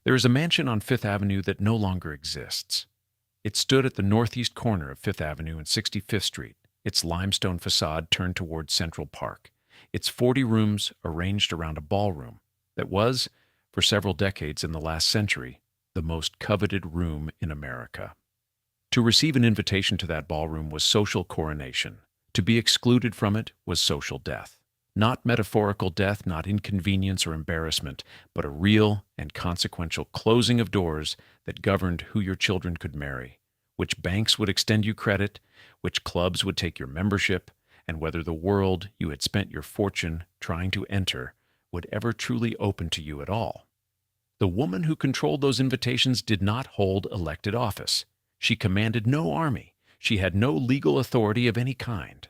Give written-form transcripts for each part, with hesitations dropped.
There is a mansion on Fifth Avenue that no longer exists. It stood at the northeast corner of Fifth Avenue and 65th Street, its limestone facade turned toward Central Park, its 40 rooms arranged around a ballroom that was, for several decades in the last century, the most coveted room in America. To receive an invitation to that ballroom was social coronation. To be excluded from it was social death. Not metaphorical death, not inconvenience or embarrassment, but a real and consequential closing of doors that governed who your children could marry, which banks would extend you credit, which clubs would take your membership, and whether the world you had spent your fortune trying to enter would ever truly open to you at all. The woman who controlled those invitations did not hold elected office. She commanded no army. She had no legal authority of any kind.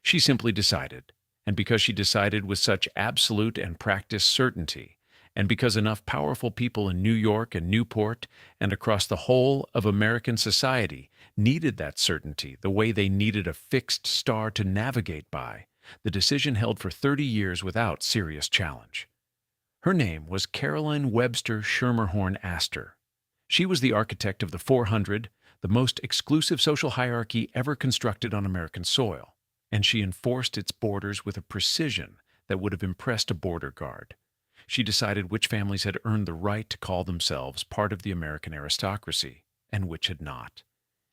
She simply decided, and because she decided with such absolute and practiced certainty, and because enough powerful people in New York and Newport and across the whole of American society needed that certainty the way they needed a fixed star to navigate by, the decision held for 30 years without serious challenge. Her name was Caroline Webster Schermerhorn Astor. She was the architect of the 400, the most exclusive social hierarchy ever constructed on American soil, and she enforced its borders with a precision that would have impressed a border guard. She decided which families had earned the right to call themselves part of the American aristocracy and which had not.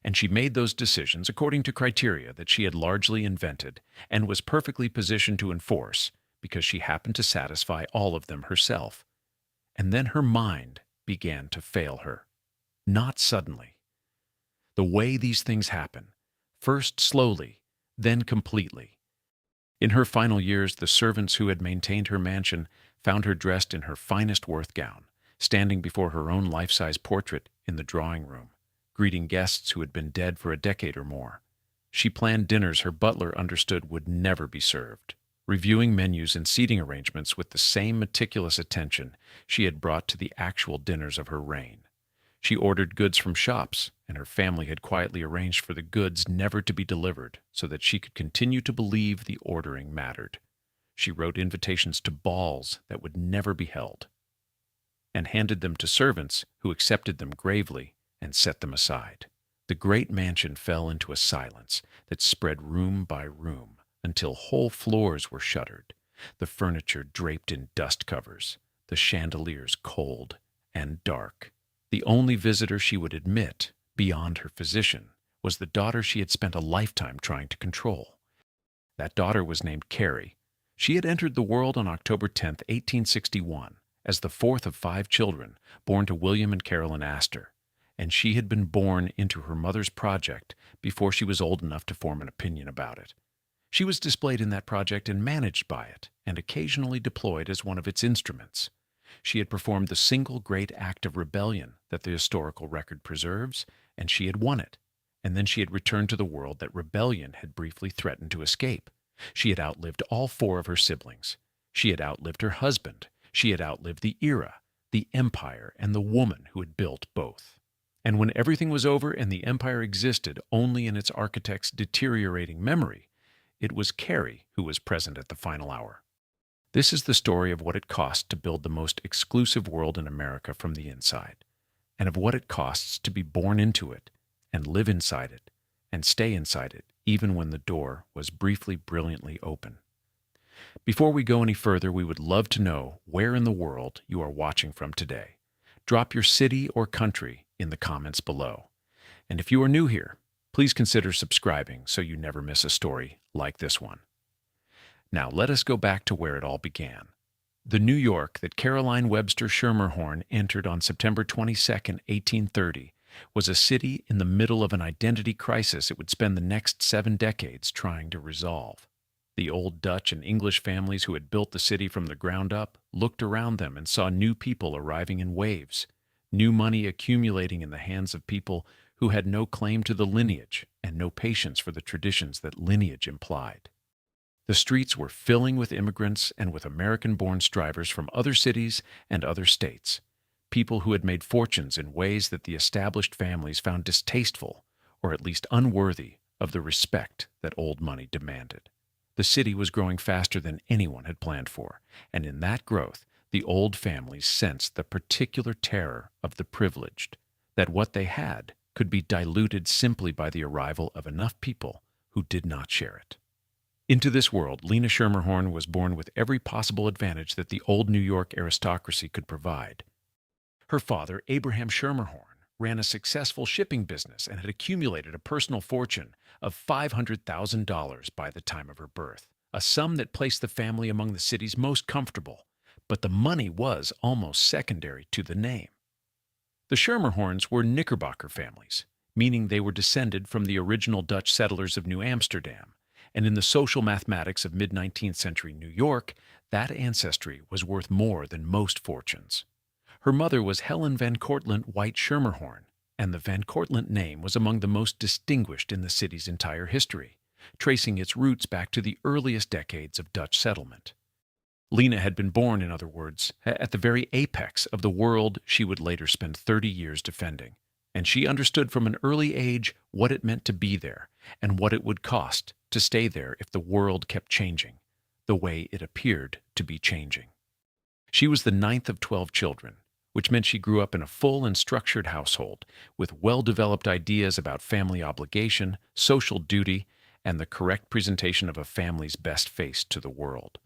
And she made those decisions according to criteria that she had largely invented and was perfectly positioned to enforce because she happened to satisfy all of them herself. And then her mind began to fail her. Not suddenly. The way these things happen, first slowly, then completely. In her final years, the servants who had maintained her mansion found her dressed in her finest Worth gown, standing before her own life-size portrait in the drawing room, greeting guests who had been dead for a decade or more. She planned dinners her butler understood would never be served, reviewing menus and seating arrangements with the same meticulous attention she had brought to the actual dinners of her reign. She ordered goods from shops, and her family had quietly arranged for the goods never to be delivered so that she could continue to believe the ordering mattered. She wrote invitations to balls that would never be held, and handed them to servants who accepted them gravely and set them aside. The great mansion fell into a silence that spread room by room until whole floors were shuttered, the furniture draped in dust covers, the chandeliers cold and dark. The only visitor she would admit, beyond her physician, was the daughter she had spent a lifetime trying to control. That daughter was named Carrie. She had entered the world on October 10, 1861, as the fourth of 5 children born to William and Caroline Astor, and she had been born into her mother's project before she was old enough to form an opinion about it. She was displayed in that project and managed by it, and occasionally deployed as one of its instruments. She had performed the single great act of rebellion that the historical record preserves, and she had won it. And then she had returned to the world that rebellion had briefly threatened to escape. She had outlived all 4 of her siblings. She had outlived her husband. She had outlived the era, the empire, and the woman who had built both. And when everything was over and the empire existed only in its architect's deteriorating memory, it was Carrie who was present at the final hour. This is the story of what it cost to build the most exclusive world in America from the inside, and of what it costs to be born into it, and live inside it, and stay inside it, even when the door was briefly brilliantly open. Before we go any further, we would love to know where in the world you are watching from today. Drop your city or country in the comments below. And if you are new here, please consider subscribing so you never miss a story like this one. Now let us go back to where it all began. The New York that Caroline Webster Schermerhorn entered on September 22, 1830, was a city in the middle of an identity crisis it would spend the next 7 decades trying to resolve. The old Dutch and English families who had built the city from the ground up looked around them and saw new people arriving in waves, new money accumulating in the hands of people who had no claim to the lineage and no patience for the traditions that lineage implied. The streets were filling with immigrants and with American-born strivers from other cities and other states, people who had made fortunes in ways that the established families found distasteful or at least unworthy of the respect that old money demanded. The city was growing faster than anyone had planned for, and in that growth, The old families sensed the particular terror of the privileged, that what they had could be diluted simply by the arrival of enough people who did not share it. Into this world, Lena Schermerhorn was born with every possible advantage that the old New York aristocracy could provide. Her father, Abraham Schermerhorn, ran a successful shipping business and had accumulated a personal fortune of $500,000 by the time of her birth, a sum that placed the family among the city's most comfortable, but the money was almost secondary to the name. The Schermerhorns were Knickerbocker families, meaning they were descended from the original Dutch settlers of New Amsterdam, and in the social mathematics of mid-19th century New York, that ancestry was worth more than most fortunes. Her mother was Helen Van Cortlandt White Schermerhorn, and the Van Cortlandt name was among the most distinguished in the city's entire history, tracing its roots back to the earliest decades of Dutch settlement. Lena had been born, in other words, at the very apex of the world she would later spend 30 years defending, and she understood from an early age what it meant to be there and what it would cost to stay there if the world kept changing, the way it appeared to be changing. She was the ninth of 12 children, which meant she grew up in a full and structured household with well-developed ideas about family obligation, social duty, and the correct presentation of a family's best face to the world.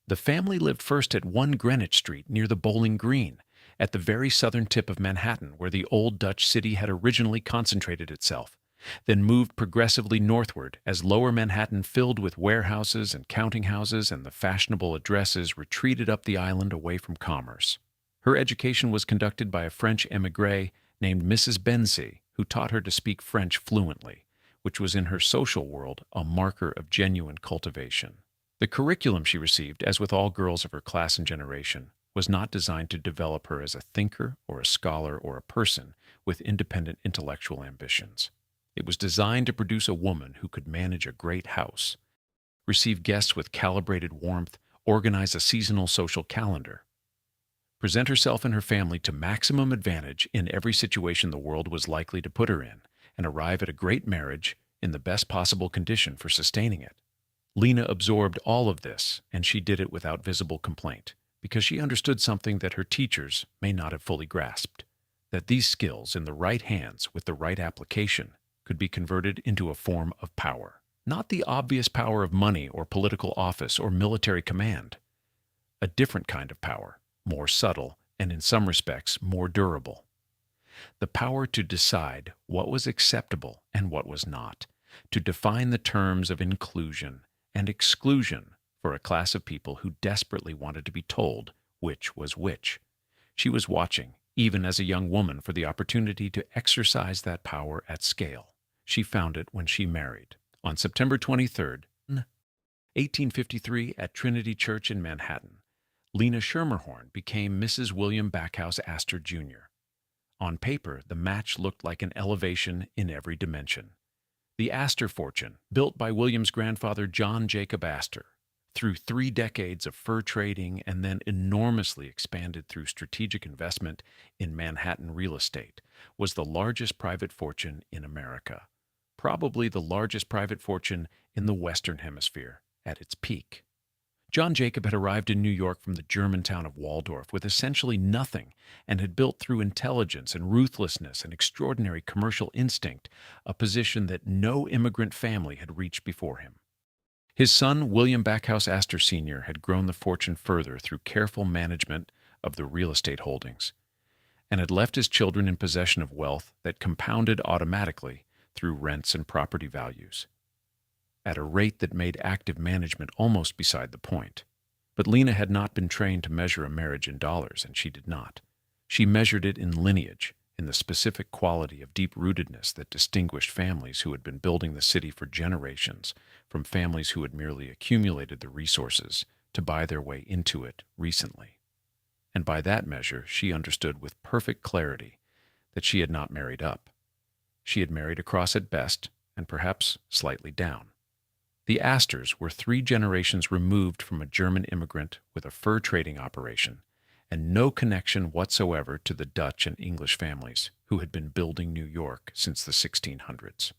The family lived first at 1 Greenwich Street near the Bowling Green, at the very southern tip of Manhattan where the old Dutch city had originally concentrated itself, then moved progressively northward as lower Manhattan filled with warehouses and counting houses and the fashionable addresses retreated up the island away from commerce. Her education was conducted by a French émigré named Mrs. Benzie, who taught her to speak French fluently, which was in her social world a marker of genuine cultivation. The curriculum she received, as with all girls of her class and generation, was not designed to develop her as a thinker or a scholar or a person with independent intellectual ambitions. It was designed to produce a woman who could manage a great house, receive guests with calibrated warmth, organize a seasonal social calendar, present herself and her family to maximum advantage in every situation the world was likely to put her in, and arrive at a great marriage in the best possible condition for sustaining it. Lena absorbed all of this, and she did it without visible complaint, because she understood something that her teachers may not have fully grasped, that these skills in the right hands with the right application could be converted into a form of power. Not the obvious power of money or political office or military command. A different kind of power, more subtle and in some respects more durable. The power to decide what was acceptable and what was not, to define the terms of inclusion and exclusion for a class of people who desperately wanted to be told which was which. She was watching, even as a young woman, for the opportunity to exercise that power at scale. She found it when she married. On September 23, 1853, at Trinity Church in Manhattan, Lena Schermerhorn became Mrs. William Backhouse Astor, Jr. On paper, the match looked like an elevation in every dimension. The Astor fortune, built by William's grandfather John Jacob Astor, through 3 decades of fur trading and then enormously expanded through strategic investment in Manhattan real estate, was the largest private fortune in America, probably the largest private fortune in the Western Hemisphere at its peak. John Jacob had arrived in New York from the German town of Waldorf with essentially nothing and had built through intelligence and ruthlessness and extraordinary commercial instinct a position that no immigrant family had reached before him. His son, William Backhouse Astor Sr., had grown the fortune further through careful management of the real estate holdings, and had left his children in possession of wealth that compounded automatically through rents and property values, at a rate that made active management almost beside the point. But Lena had not been trained to measure a marriage in dollars, and she did not. She measured it in lineage, in the specific quality of deep-rootedness that distinguished families who had been building the city for generations from families who had merely accumulated the resources to buy their way into it recently. And by that measure, she understood with perfect clarity that she had not married up. She had married across at best, and perhaps slightly down. The Astors were 3 generations removed from a German immigrant with a fur trading operation, and no connection whatsoever to the Dutch and English families who had been building New York since the 1600s.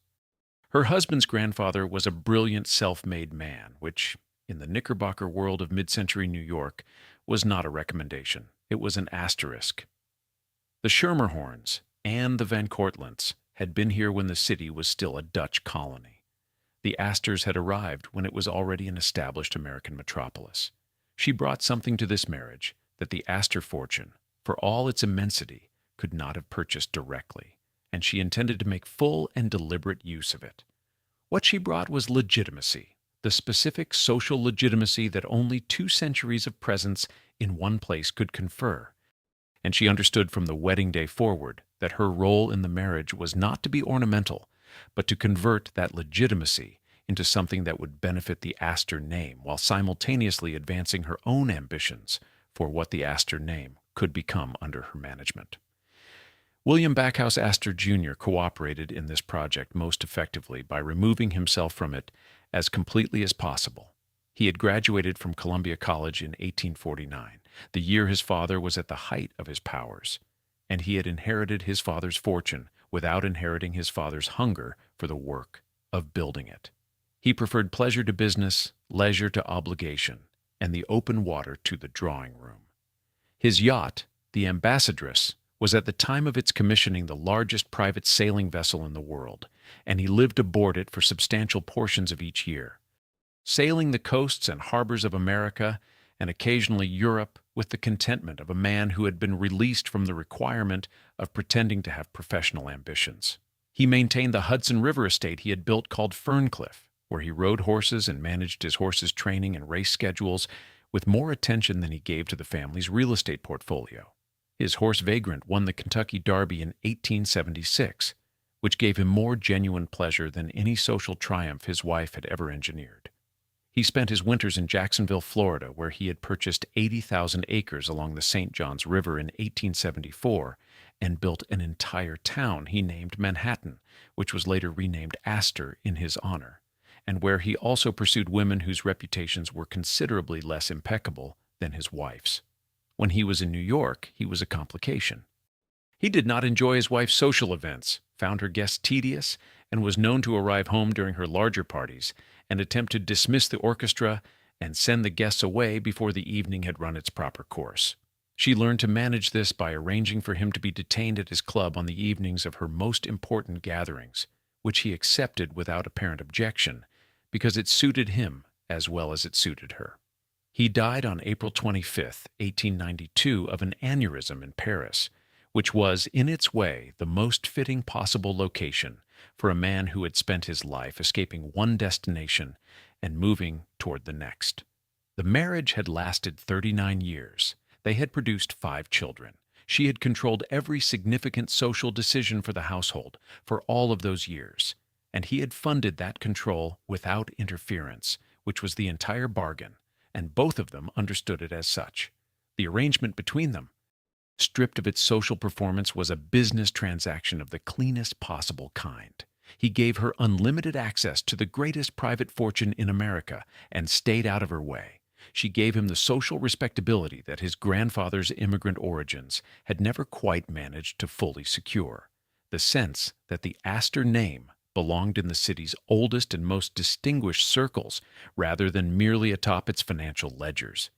Her husband's grandfather was a brilliant self-made man, which, in the Knickerbocker world of mid-century New York, was not a recommendation. It was an asterisk. The Schermerhorns and the Van Cortlandts had been here when the city was still a Dutch colony. The Astors had arrived when it was already an established American metropolis. She brought something to this marriage that the Astor fortune, for all its immensity, could not have purchased directly, and she intended to make full and deliberate use of it. What she brought was legitimacy, the specific social legitimacy that only 2 centuries of presence in one place could confer, and she understood from the wedding day forward that her role in the marriage was not to be ornamental, but to convert that legitimacy into something that would benefit the Astor name while simultaneously advancing her own ambitions for what the Astor name could become under her management. William Backhouse Astor Jr. cooperated in this project most effectively by removing himself from it as completely as possible. He had graduated from Columbia College in 1849, the year his father was at the height of his powers, and he had inherited his father's fortune without inheriting his father's hunger for the work of building it. He preferred pleasure to business, leisure to obligation, and the open water to the drawing room. His yacht, the Ambassadress, was at the time of its commissioning the largest private sailing vessel in the world, and he lived aboard it for substantial portions of each year, sailing the coasts and harbors of America and occasionally Europe with the contentment of a man who had been released from the requirement of pretending to have professional ambitions. He maintained the Hudson River estate he had built called Ferncliff, where he rode horses and managed his horses' training and race schedules with more attention than he gave to the family's real estate portfolio. His horse Vagrant won the Kentucky Derby in 1876, which gave him more genuine pleasure than any social triumph his wife had ever engineered. He spent his winters in Jacksonville, Florida, where he had purchased 80,000 acres along the St. Johns River in 1874 and built an entire town he named Manhattan, which was later renamed Astor in his honor, and where he also pursued women whose reputations were considerably less impeccable than his wife's. When he was in New York, he was a complication. He did not enjoy his wife's social events, found her guests tedious, and was known to arrive home during her larger parties and attempt to dismiss the orchestra and send the guests away before the evening had run its proper course. She learned to manage this by arranging for him to be detained at his club on the evenings of her most important gatherings, which he accepted without apparent objection, because it suited him as well as it suited her. He died on April 25, 1892, of an aneurysm in Paris, which was, in its way, the most fitting possible location for a man who had spent his life escaping one destination and moving toward the next. The marriage had lasted 39 years. They had produced 5 children. She had controlled every significant social decision for the household for all of those years, and he had funded that control without interference, which was the entire bargain, and both of them understood it as such. The arrangement between them, stripped of its social performance, was a business transaction of the cleanest possible kind. He gave her unlimited access to the greatest private fortune in America and stayed out of her way. She gave him the social respectability that his grandfather's immigrant origins had never quite managed to fully secure, the sense that the Astor name belonged in the city's oldest and most distinguished circles rather than merely atop its financial ledgers.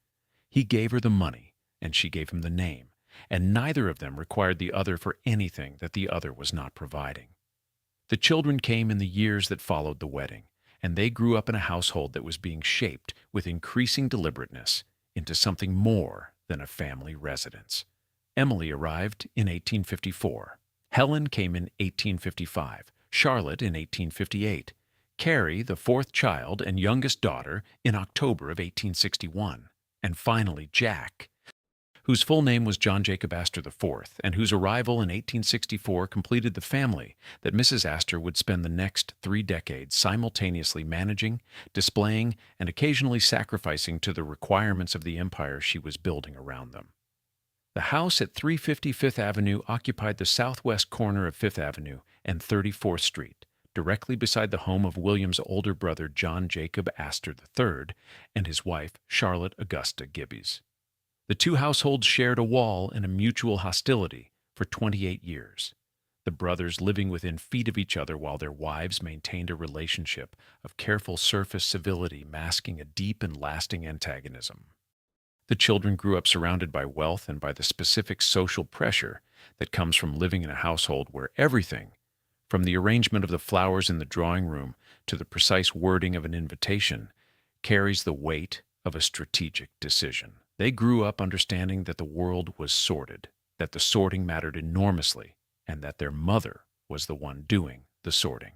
He gave her the money, and she gave him the name, and neither of them required the other for anything that the other was not providing. The children came in the years that followed the wedding, and they grew up in a household that was being shaped with increasing deliberateness into something more than a family residence. Emily arrived in 1854. Helen came in 1855. Charlotte in 1858, Carrie, the 4th child and youngest daughter, in October of 1861, and finally Jack, whose full name was John Jacob Astor IV, and whose arrival in 1864 completed the family that Mrs. Astor would spend the next 3 decades simultaneously managing, displaying, and occasionally sacrificing to the requirements of the empire she was building around them. The house at 350 Fifth Avenue occupied the southwest corner of Fifth Avenue and 34th Street, directly beside the home of William's older brother John Jacob Astor III and his wife Charlotte Augusta Gibbies. The 2 households shared a wall and a mutual hostility for 28 years, the brothers living within feet of each other while their wives maintained a relationship of careful surface civility masking a deep and lasting antagonism. The children grew up surrounded by wealth and by the specific social pressure that comes from living in a household where everything, from the arrangement of the flowers in the drawing room to the precise wording of an invitation, carries the weight of a strategic decision. They grew up understanding that the world was sorted, that the sorting mattered enormously, and that their mother was the one doing the sorting.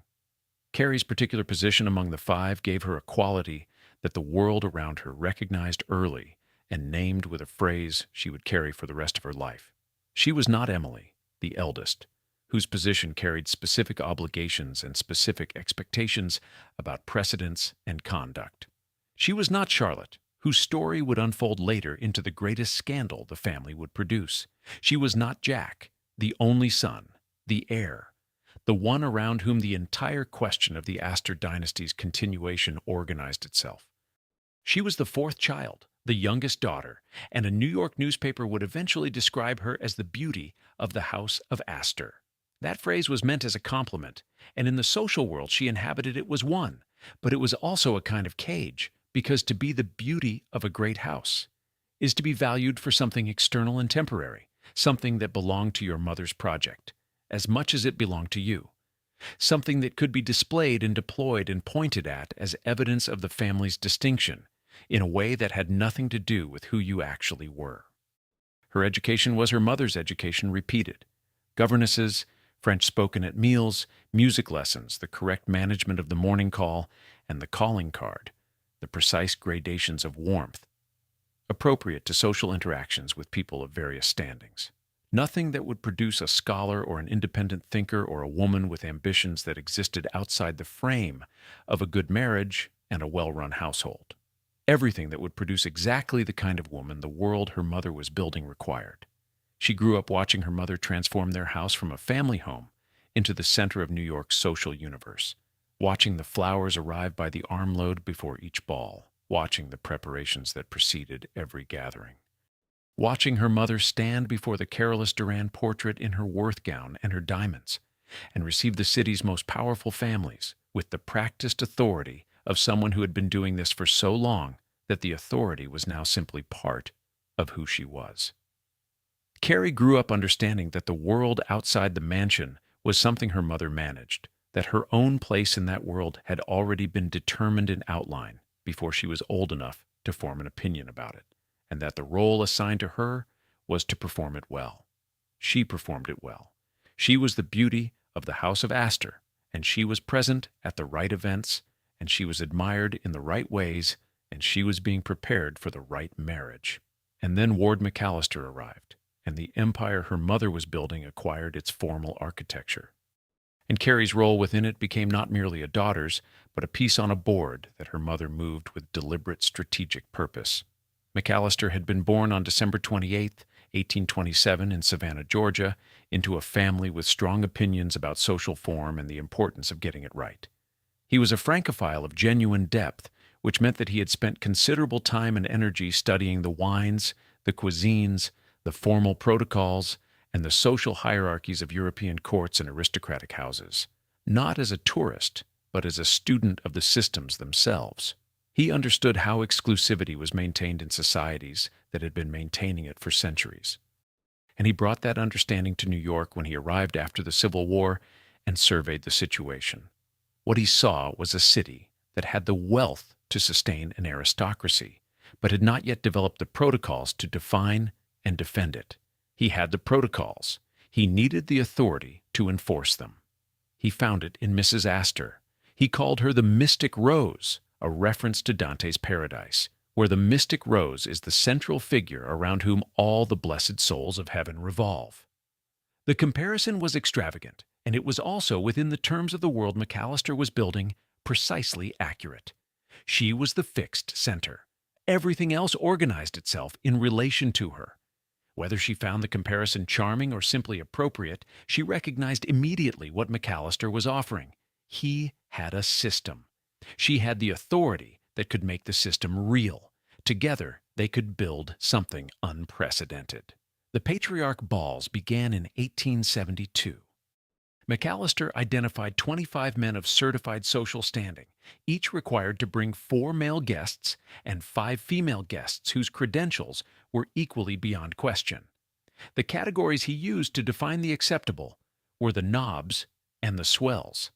Carrie's particular position among the five gave her a quality that the world around her recognized early and named with a phrase she would carry for the rest of her life. She was not Emily, the eldest, whose position carried specific obligations and specific expectations about precedence and conduct. She was not Charlotte, whose story would unfold later into the greatest scandal the family would produce. She was not Jack, the only son, the heir, the one around whom the entire question of the Astor dynasty's continuation organized itself. She was the fourth child, the youngest daughter, and a New York newspaper would eventually describe her as the beauty of the House of Astor. That phrase was meant as a compliment, and in the social world she inhabited it was one, but it was also a kind of cage, because to be the beauty of a great house is to be valued for something external and temporary, something that belonged to your mother's project, as much as it belonged to you, something that could be displayed and deployed and pointed at as evidence of the family's distinction, in a way that had nothing to do with who you actually were. Her education was her mother's education repeated. Governesses, French spoken at meals, music lessons, the correct management of the morning call, and the calling card, the precise gradations of warmth, appropriate to social interactions with people of various standings. Nothing that would produce a scholar or an independent thinker or a woman with ambitions that existed outside the frame of a good marriage and a well-run household. Everything that would produce exactly the kind of woman the world her mother was building required. She grew up watching her mother transform their house from a family home into the center of New York's social universe, watching the flowers arrive by the armload before each ball, watching the preparations that preceded every gathering, watching her mother stand before the Carolus Duran portrait in her Worth gown and her diamonds, and receive the city's most powerful families with the practiced authority of someone who had been doing this for so long that the authority was now simply part of who she was. Carrie grew up understanding that the world outside the mansion was something her mother managed, that her own place in that world had already been determined in outline before she was old enough to form an opinion about it, and that the role assigned to her was to perform it well. She performed it well. She was the beauty of the House of Astor, and she was present at the right events, and she was admired in the right ways, and she was being prepared for the right marriage. And then Ward McAllister arrived, and the empire her mother was building acquired its formal architecture. And Carrie's role within it became not merely a daughter's, but a piece on a board that her mother moved with deliberate strategic purpose. McAllister had been born on December 28, 1827, in Savannah, Georgia, into a family with strong opinions about social form and the importance of getting it right. He was a Francophile of genuine depth, which meant that he had spent considerable time and energy studying the wines, the cuisines, the formal protocols, and the social hierarchies of European courts and aristocratic houses, not as a tourist, but as a student of the systems themselves. He understood how exclusivity was maintained in societies that had been maintaining it for centuries. And he brought that understanding to New York when he arrived after the Civil War and surveyed the situation. What he saw was a city that had the wealth to sustain an aristocracy, but had not yet developed the protocols to define and defend it. He had the protocols. He needed the authority to enforce them. He found it in Mrs. Astor. He called her the Mystic Rose, a reference to Dante's Paradise, where the mystic rose is the central figure around whom all the blessed souls of heaven revolve. The comparison was extravagant, and it was also, within the terms of the world McAllister was building, precisely accurate. She was the fixed center. Everything else organized itself in relation to her. Whether she found the comparison charming or simply appropriate, she recognized immediately what McAllister was offering. He had a system. She had the authority that could make the system real. Together, they could build something unprecedented. The patriarch balls began in 1872. McAllister identified 25 men of certified social standing, each required to bring 4 male guests and 5 female guests whose credentials were equally beyond question. The categories he used to define the acceptable were the knobs and the swells.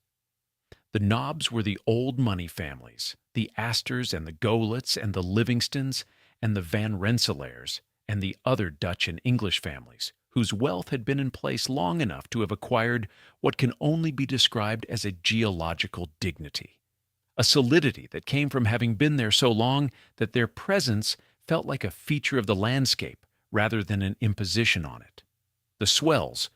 The knobs were the old money families, the Astors and the Golets and the Livingstons and the Van Rensselaers and the other Dutch and English families, whose wealth had been in place long enough to have acquired what can only be described as a geological dignity, a solidity that came from having been there so long that their presence felt like a feature of the landscape rather than an imposition on it. The swells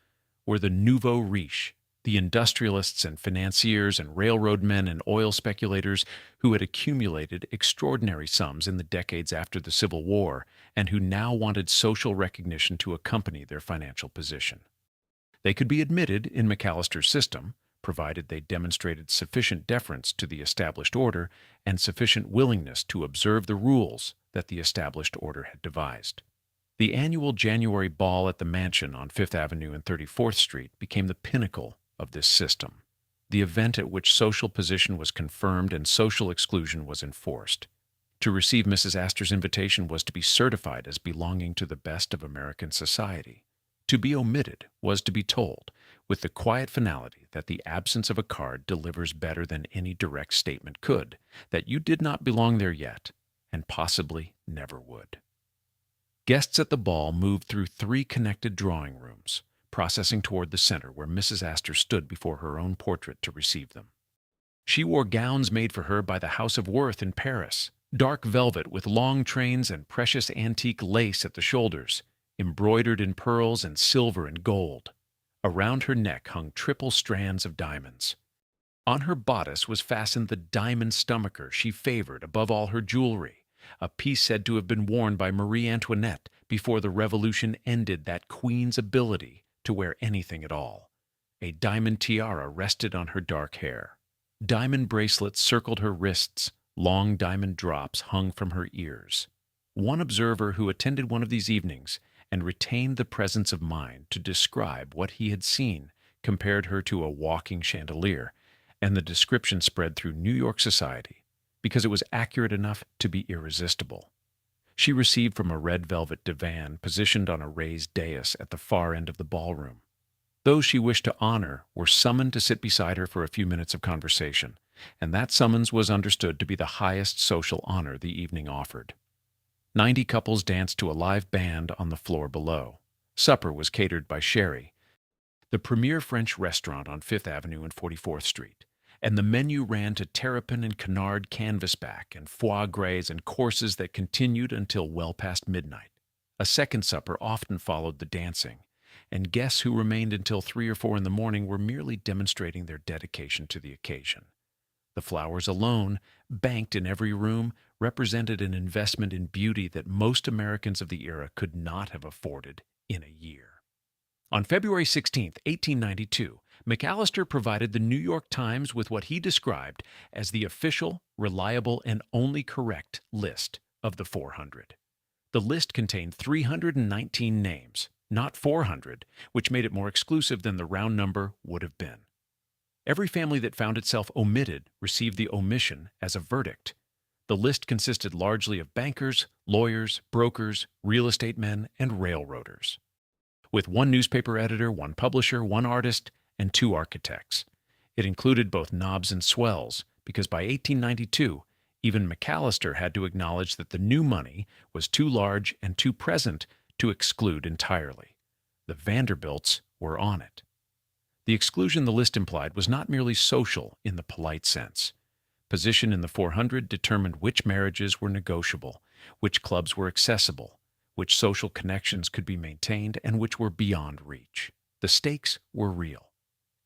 were the nouveau riche, the industrialists and financiers and railroad men and oil speculators who had accumulated extraordinary sums in the decades after the Civil War and who now wanted social recognition to accompany their financial position. They could be admitted in McAllister's system, provided they demonstrated sufficient deference to the established order and sufficient willingness to observe the rules that the established order had devised. The annual January ball at the mansion on Fifth Avenue and 34th Street became the pinnacle of this system, the event at which social position was confirmed and social exclusion was enforced. To receive Mrs. Astor's invitation was to be certified as belonging to the best of American society. To be omitted was to be told, with the quiet finality that the absence of a card delivers better than any direct statement could, that you did not belong there yet, and possibly never would. Guests at the ball moved through 3 connected drawing rooms, processing toward the center where Mrs. Astor stood before her own portrait to receive them. She wore gowns made for her by the House of Worth in Paris, dark velvet with long trains and precious antique lace at the shoulders, embroidered in pearls and silver and gold. Around her neck hung triple strands of diamonds. On her bodice was fastened the diamond stomacher she favored above all her jewelry, a piece said to have been worn by Marie Antoinette before the Revolution ended that queen's ability to wear anything at all. A diamond tiara rested on her dark hair. Diamond bracelets circled her wrists, long diamond drops hung from her ears. One observer who attended one of these evenings and retained the presence of mind to describe what he had seen compared her to a walking chandelier, and the description spread through New York society because it was accurate enough to be irresistible. She received from a red velvet divan positioned on a raised dais at the far end of the ballroom. Those she wished to honor were summoned to sit beside her for a few minutes of conversation, and that summons was understood to be the highest social honor the evening offered. 90 couples danced to a live band on the floor below. Supper was catered by Carrie, the premier French restaurant on Fifth Avenue and 44th Street, and the menu ran to terrapin and canard canvasback and foie gras and courses that continued until well past midnight. A second supper often followed the dancing, and guests who remained until 3 or 4 in the morning were merely demonstrating their dedication to the occasion. The flowers alone, banked in every room, represented an investment in beauty that most Americans of the era could not have afforded in a year. On February 16, 1892, McAllister provided the New York Times with what he described as the official, reliable, and only correct list of the 400. The list contained 319 names, not 400, which made it more exclusive than the round number would have been. Every family that found itself omitted received the omission as a verdict. The list consisted largely of bankers, lawyers, brokers, real estate men, and railroaders, with 1 newspaper editor, 1 publisher, 1 artist, and 2 architects. It included both knobs and swells, because by 1892, even McAllister had to acknowledge that the new money was too large and too present to exclude entirely. The Vanderbilts were on it. The exclusion the list implied was not merely social in the polite sense. Position in the 400 determined which marriages were negotiable, which clubs were accessible, which social connections could be maintained, and which were beyond reach. The stakes were real.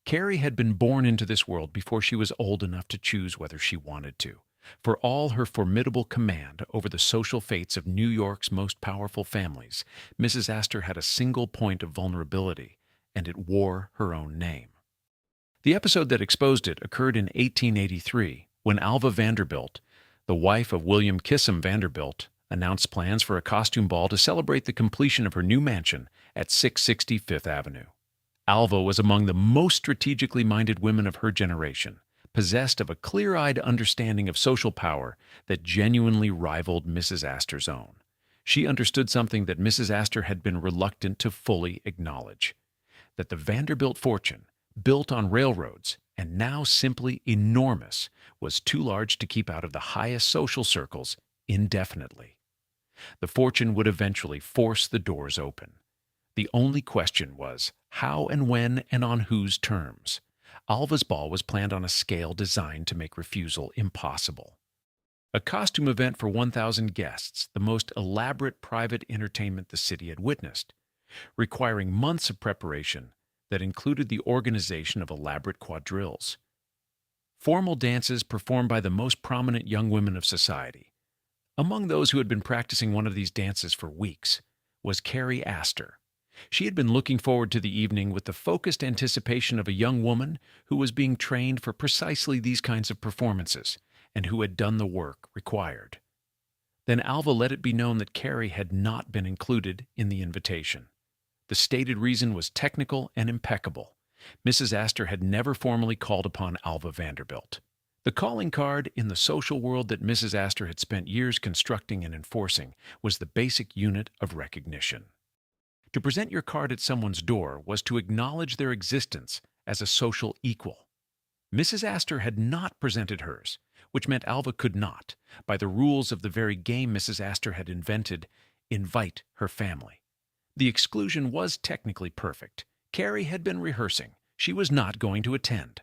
Carrie had been born into this world before she was old enough to choose whether she wanted to. For all her formidable command over the social fates of New York's most powerful families, Mrs. Astor had a single point of vulnerability, and it wore her own name. The episode that exposed it occurred in 1883, when Alva Vanderbilt, the wife of William Kissam Vanderbilt, announced plans for a costume ball to celebrate the completion of her new mansion at 660 Fifth Avenue. Alva was among the most strategically minded women of her generation, possessed of a clear-eyed understanding of social power that genuinely rivaled Mrs. Astor's own. She understood something that Mrs. Astor had been reluctant to fully acknowledge: that the Vanderbilt fortune, built on railroads and now simply enormous, was too large to keep out of the highest social circles indefinitely. The fortune would eventually force the doors open. The only question was how and when and on whose terms. Alva's ball was planned on a scale designed to make refusal impossible. A costume event for 1,000 guests, the most elaborate private entertainment the city had witnessed, requiring months of preparation that included the organization of elaborate quadrilles. Formal dances performed by the most prominent young women of society. Among those who had been practicing one of these dances for weeks was Carrie Astor. She had been looking forward to the evening with the focused anticipation of a young woman who was being trained for precisely these kinds of performances and who had done the work required. Then Alva let it be known that Carrie had not been included in the invitation. The stated reason was technical and impeccable. Mrs. Astor had never formally called upon Alva Vanderbilt. The calling card in the social world that Mrs. Astor had spent years constructing and enforcing was the basic unit of recognition. To present your card at someone's door was to acknowledge their existence as a social equal. Mrs. Astor had not presented hers, which meant Alva could not, by the rules of the very game Mrs. Astor had invented, invite her family. The exclusion was technically perfect. Carrie had been rehearsing. She was not going to attend.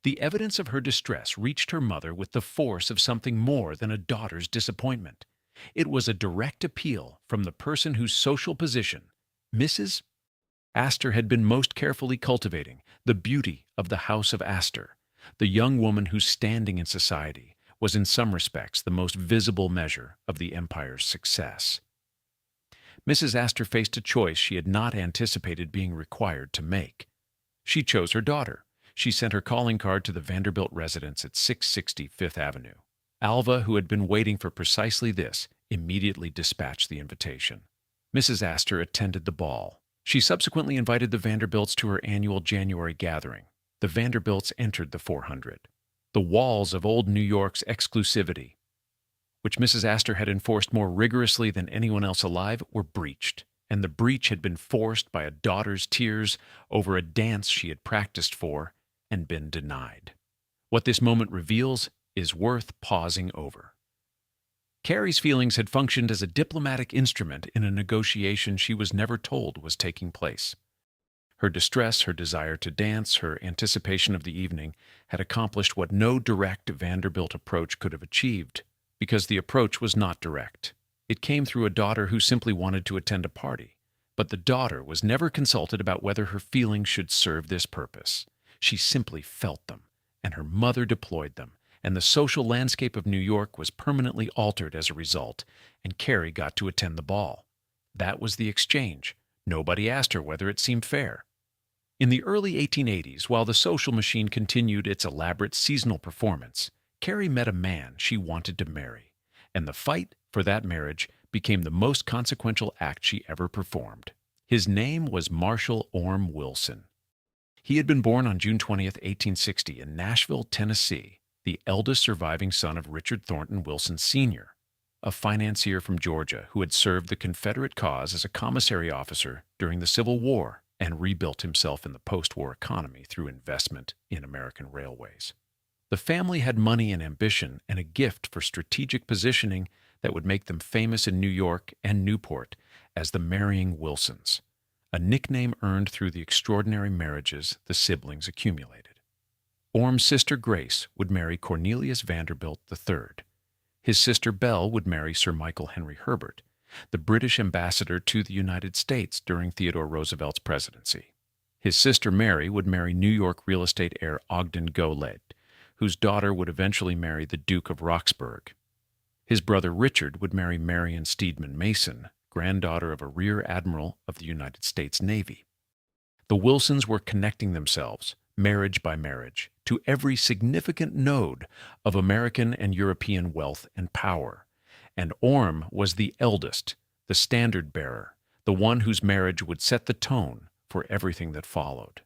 The evidence of her distress reached her mother with the force of something more than a daughter's disappointment. It was a direct appeal from the person whose social position Mrs. Astor had been most carefully cultivating, the beauty of the House of Astor, the young woman whose standing in society was in some respects the most visible measure of the empire's success. Mrs. Astor faced a choice she had not anticipated being required to make. She chose her daughter. She sent her calling card to the Vanderbilt residence at 660 Fifth Avenue. Alva, who had been waiting for precisely this, immediately dispatched the invitation. Mrs. Astor attended the ball. She subsequently invited the Vanderbilts to her annual January gathering. The Vanderbilts entered the 400. The walls of old New York's exclusivity, which Mrs. Astor had enforced more rigorously than anyone else alive, were breached, and the breach had been forced by a daughter's tears over a dance she had practiced for and been denied. What this moment reveals is worth pausing over. Carrie's feelings had functioned as a diplomatic instrument in a negotiation she was never told was taking place. Her distress, her desire to dance, her anticipation of the evening had accomplished what no direct Vanderbilt approach could have achieved, because the approach was not direct. It came through a daughter who simply wanted to attend a party, but the daughter was never consulted about whether her feelings should serve this purpose. She simply felt them, and her mother deployed them, and the social landscape of New York was permanently altered as a result, and Carrie got to attend the ball. That was the exchange. Nobody asked her whether it seemed fair. In the early 1880s, while the social machine continued its elaborate seasonal performance, Carrie met a man she wanted to marry, and the fight for that marriage became the most consequential act she ever performed. His name was Marshall Orme Wilson. He had been born on June 20, 1860, in Nashville, Tennessee, the eldest surviving son of Richard Thornton Wilson Sr., a financier from Georgia who had served the Confederate cause as a commissary officer during the Civil War and rebuilt himself in the post-war economy through investment in American railways. The family had money and ambition and a gift for strategic positioning that would make them famous in New York and Newport as the Marrying Wilsons, a nickname earned through the extraordinary marriages the siblings accumulated. Orme's sister Grace would marry Cornelius Vanderbilt III. His sister Belle would marry Sir Michael Henry Herbert, the British ambassador to the United States during Theodore Roosevelt's presidency. His sister Mary would marry New York real estate heir Ogden Goelette, whose daughter would eventually marry the Duke of Roxburgh. His brother Richard would marry Marion Steedman Mason, granddaughter of a Rear Admiral of the United States Navy. The Wilsons were connecting themselves, marriage by marriage, to every significant node of American and European wealth and power, and Orme was the eldest, the standard-bearer, the one whose marriage would set the tone for everything that followed.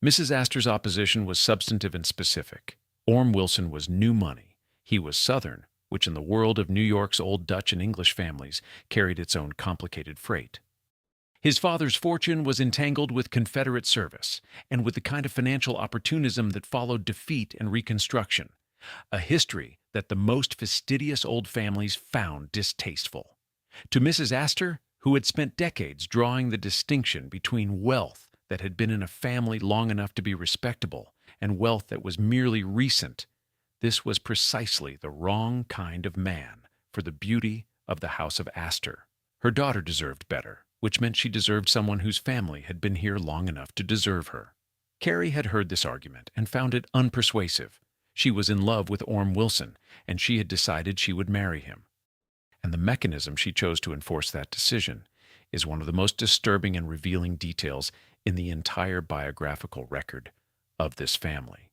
Mrs. Astor's opposition was substantive and specific. Orme Wilson was new money. He was Southern, which in the world of New York's old Dutch and English families carried its own complicated freight. His father's fortune was entangled with Confederate service and with the kind of financial opportunism that followed defeat and Reconstruction, a history that the most fastidious old families found distasteful. To Mrs. Astor, who had spent decades drawing the distinction between wealth that had been in a family long enough to be respectable and wealth that was merely recent, this was precisely the wrong kind of man for the beauty of the House of Astor. Her daughter deserved better, which meant she deserved someone whose family had been here long enough to deserve her. Carrie had heard this argument and found it unpersuasive. She was in love with Orme Wilson, and she had decided she would marry him. And the mechanism she chose to enforce that decision is one of the most disturbing and revealing details in the entire biographical record of this family.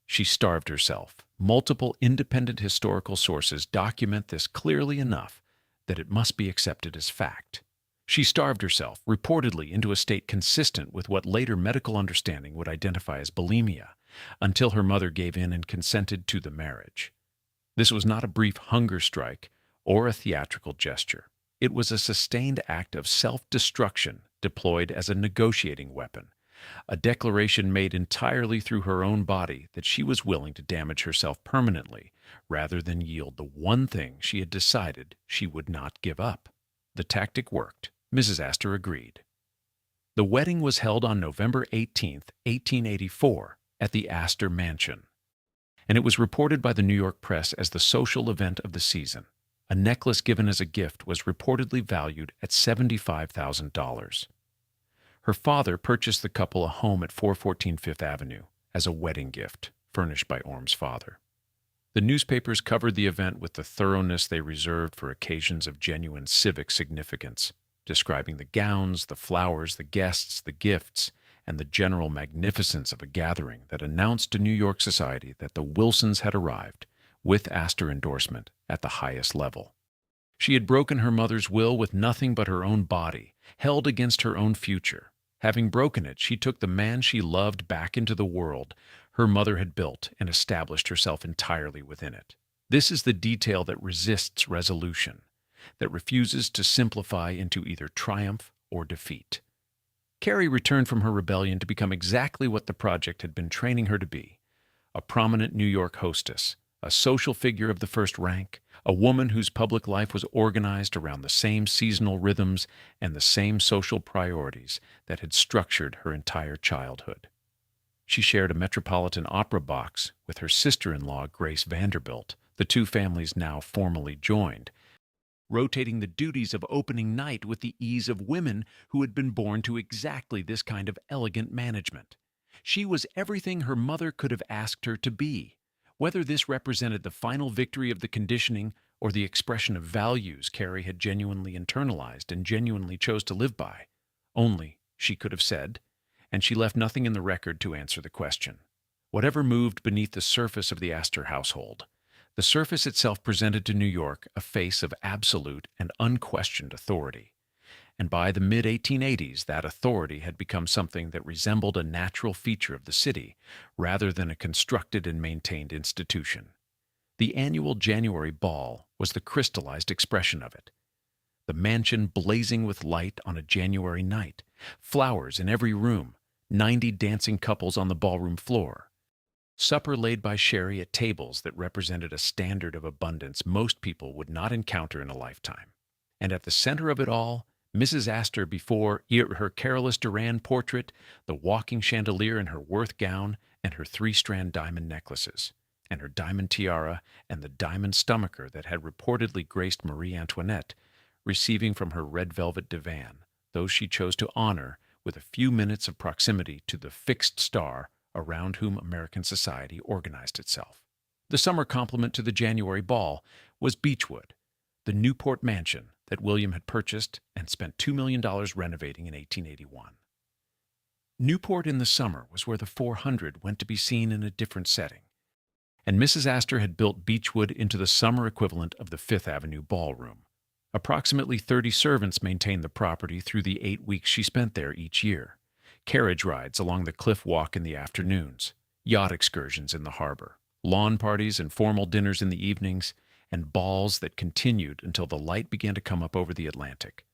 She starved herself. Multiple independent historical sources document this clearly enough that it must be accepted as fact. She starved herself, reportedly into a state consistent with what later medical understanding would identify as bulimia, until her mother gave in and consented to the marriage. This was not a brief hunger strike or a theatrical gesture. It was a sustained act of self-destruction deployed as a negotiating weapon, a declaration made entirely through her own body that she was willing to damage herself permanently rather than yield the one thing she had decided she would not give up. The tactic worked. Mrs. Astor agreed. The wedding was held on November 18, 1884, at the Astor Mansion, and it was reported by the New York press as the social event of the season. A necklace given as a gift was reportedly valued at $75,000. Her father purchased the couple a home at 414 Fifth Avenue as a wedding gift, furnished by Orme's father. The newspapers covered the event with the thoroughness they reserved for occasions of genuine civic significance, describing the gowns, the flowers, the guests, the gifts, and the general magnificence of a gathering that announced to New York society that the Wilsons had arrived, with Astor endorsement, at the highest level. She had broken her mother's will with nothing but her own body, held against her own future. Having broken it, she took the man she loved back into the world her mother had built and established herself entirely within it. This is the detail that resists resolution, that refuses to simplify into either triumph or defeat. Carrie returned from her rebellion to become exactly what the project had been training her to be, a prominent New York hostess, a social figure of the first rank, a woman whose public life was organized around the same seasonal rhythms and the same social priorities that had structured her entire childhood. She shared a Metropolitan Opera box with her sister-in-law, Grace Vanderbilt, the two families now formally joined, rotating the duties of opening night with the ease of women who had been born to exactly this kind of elegant management. She was everything her mother could have asked her to be. Whether this represented the final victory of the conditioning or the expression of values Carrie had genuinely internalized and genuinely chose to live by, only she could have said, and she left nothing in the record to answer the question. Whatever moved beneath the surface of the Astor household, the surface itself presented to New York a face of absolute and unquestioned authority. And by the mid-1880s, that authority had become something that resembled a natural feature of the city, rather than a constructed and maintained institution. The annual January ball was the crystallized expression of it. The mansion blazing with light on a January night, flowers in every room, 90 dancing couples on the ballroom floor, supper laid by sherry at tables that represented a standard of abundance most people would not encounter in a lifetime. And at the center of it all, Mrs. Astor before her Carolus Duran portrait, the walking chandelier in her Worth gown, and her 3-strand diamond necklaces, and her diamond tiara, and the diamond stomacher that had reportedly graced Marie Antoinette, receiving from her red velvet divan those she chose to honor with a few minutes of proximity to the fixed star around whom American society organized itself. The summer complement to the January ball was Beechwood, the Newport mansion that William had purchased and spent $2 million renovating in 1881. Newport in the summer was where the 400 went to be seen in a different setting, and Mrs. Astor had built Beechwood into the summer equivalent of the Fifth Avenue ballroom. Approximately 30 servants maintained the property through the 8 weeks she spent there each year, carriage rides along the cliff walk in the afternoons, yacht excursions in the harbor, lawn parties and formal dinners in the evenings, and balls that continued until the light began to come up over the Atlantic.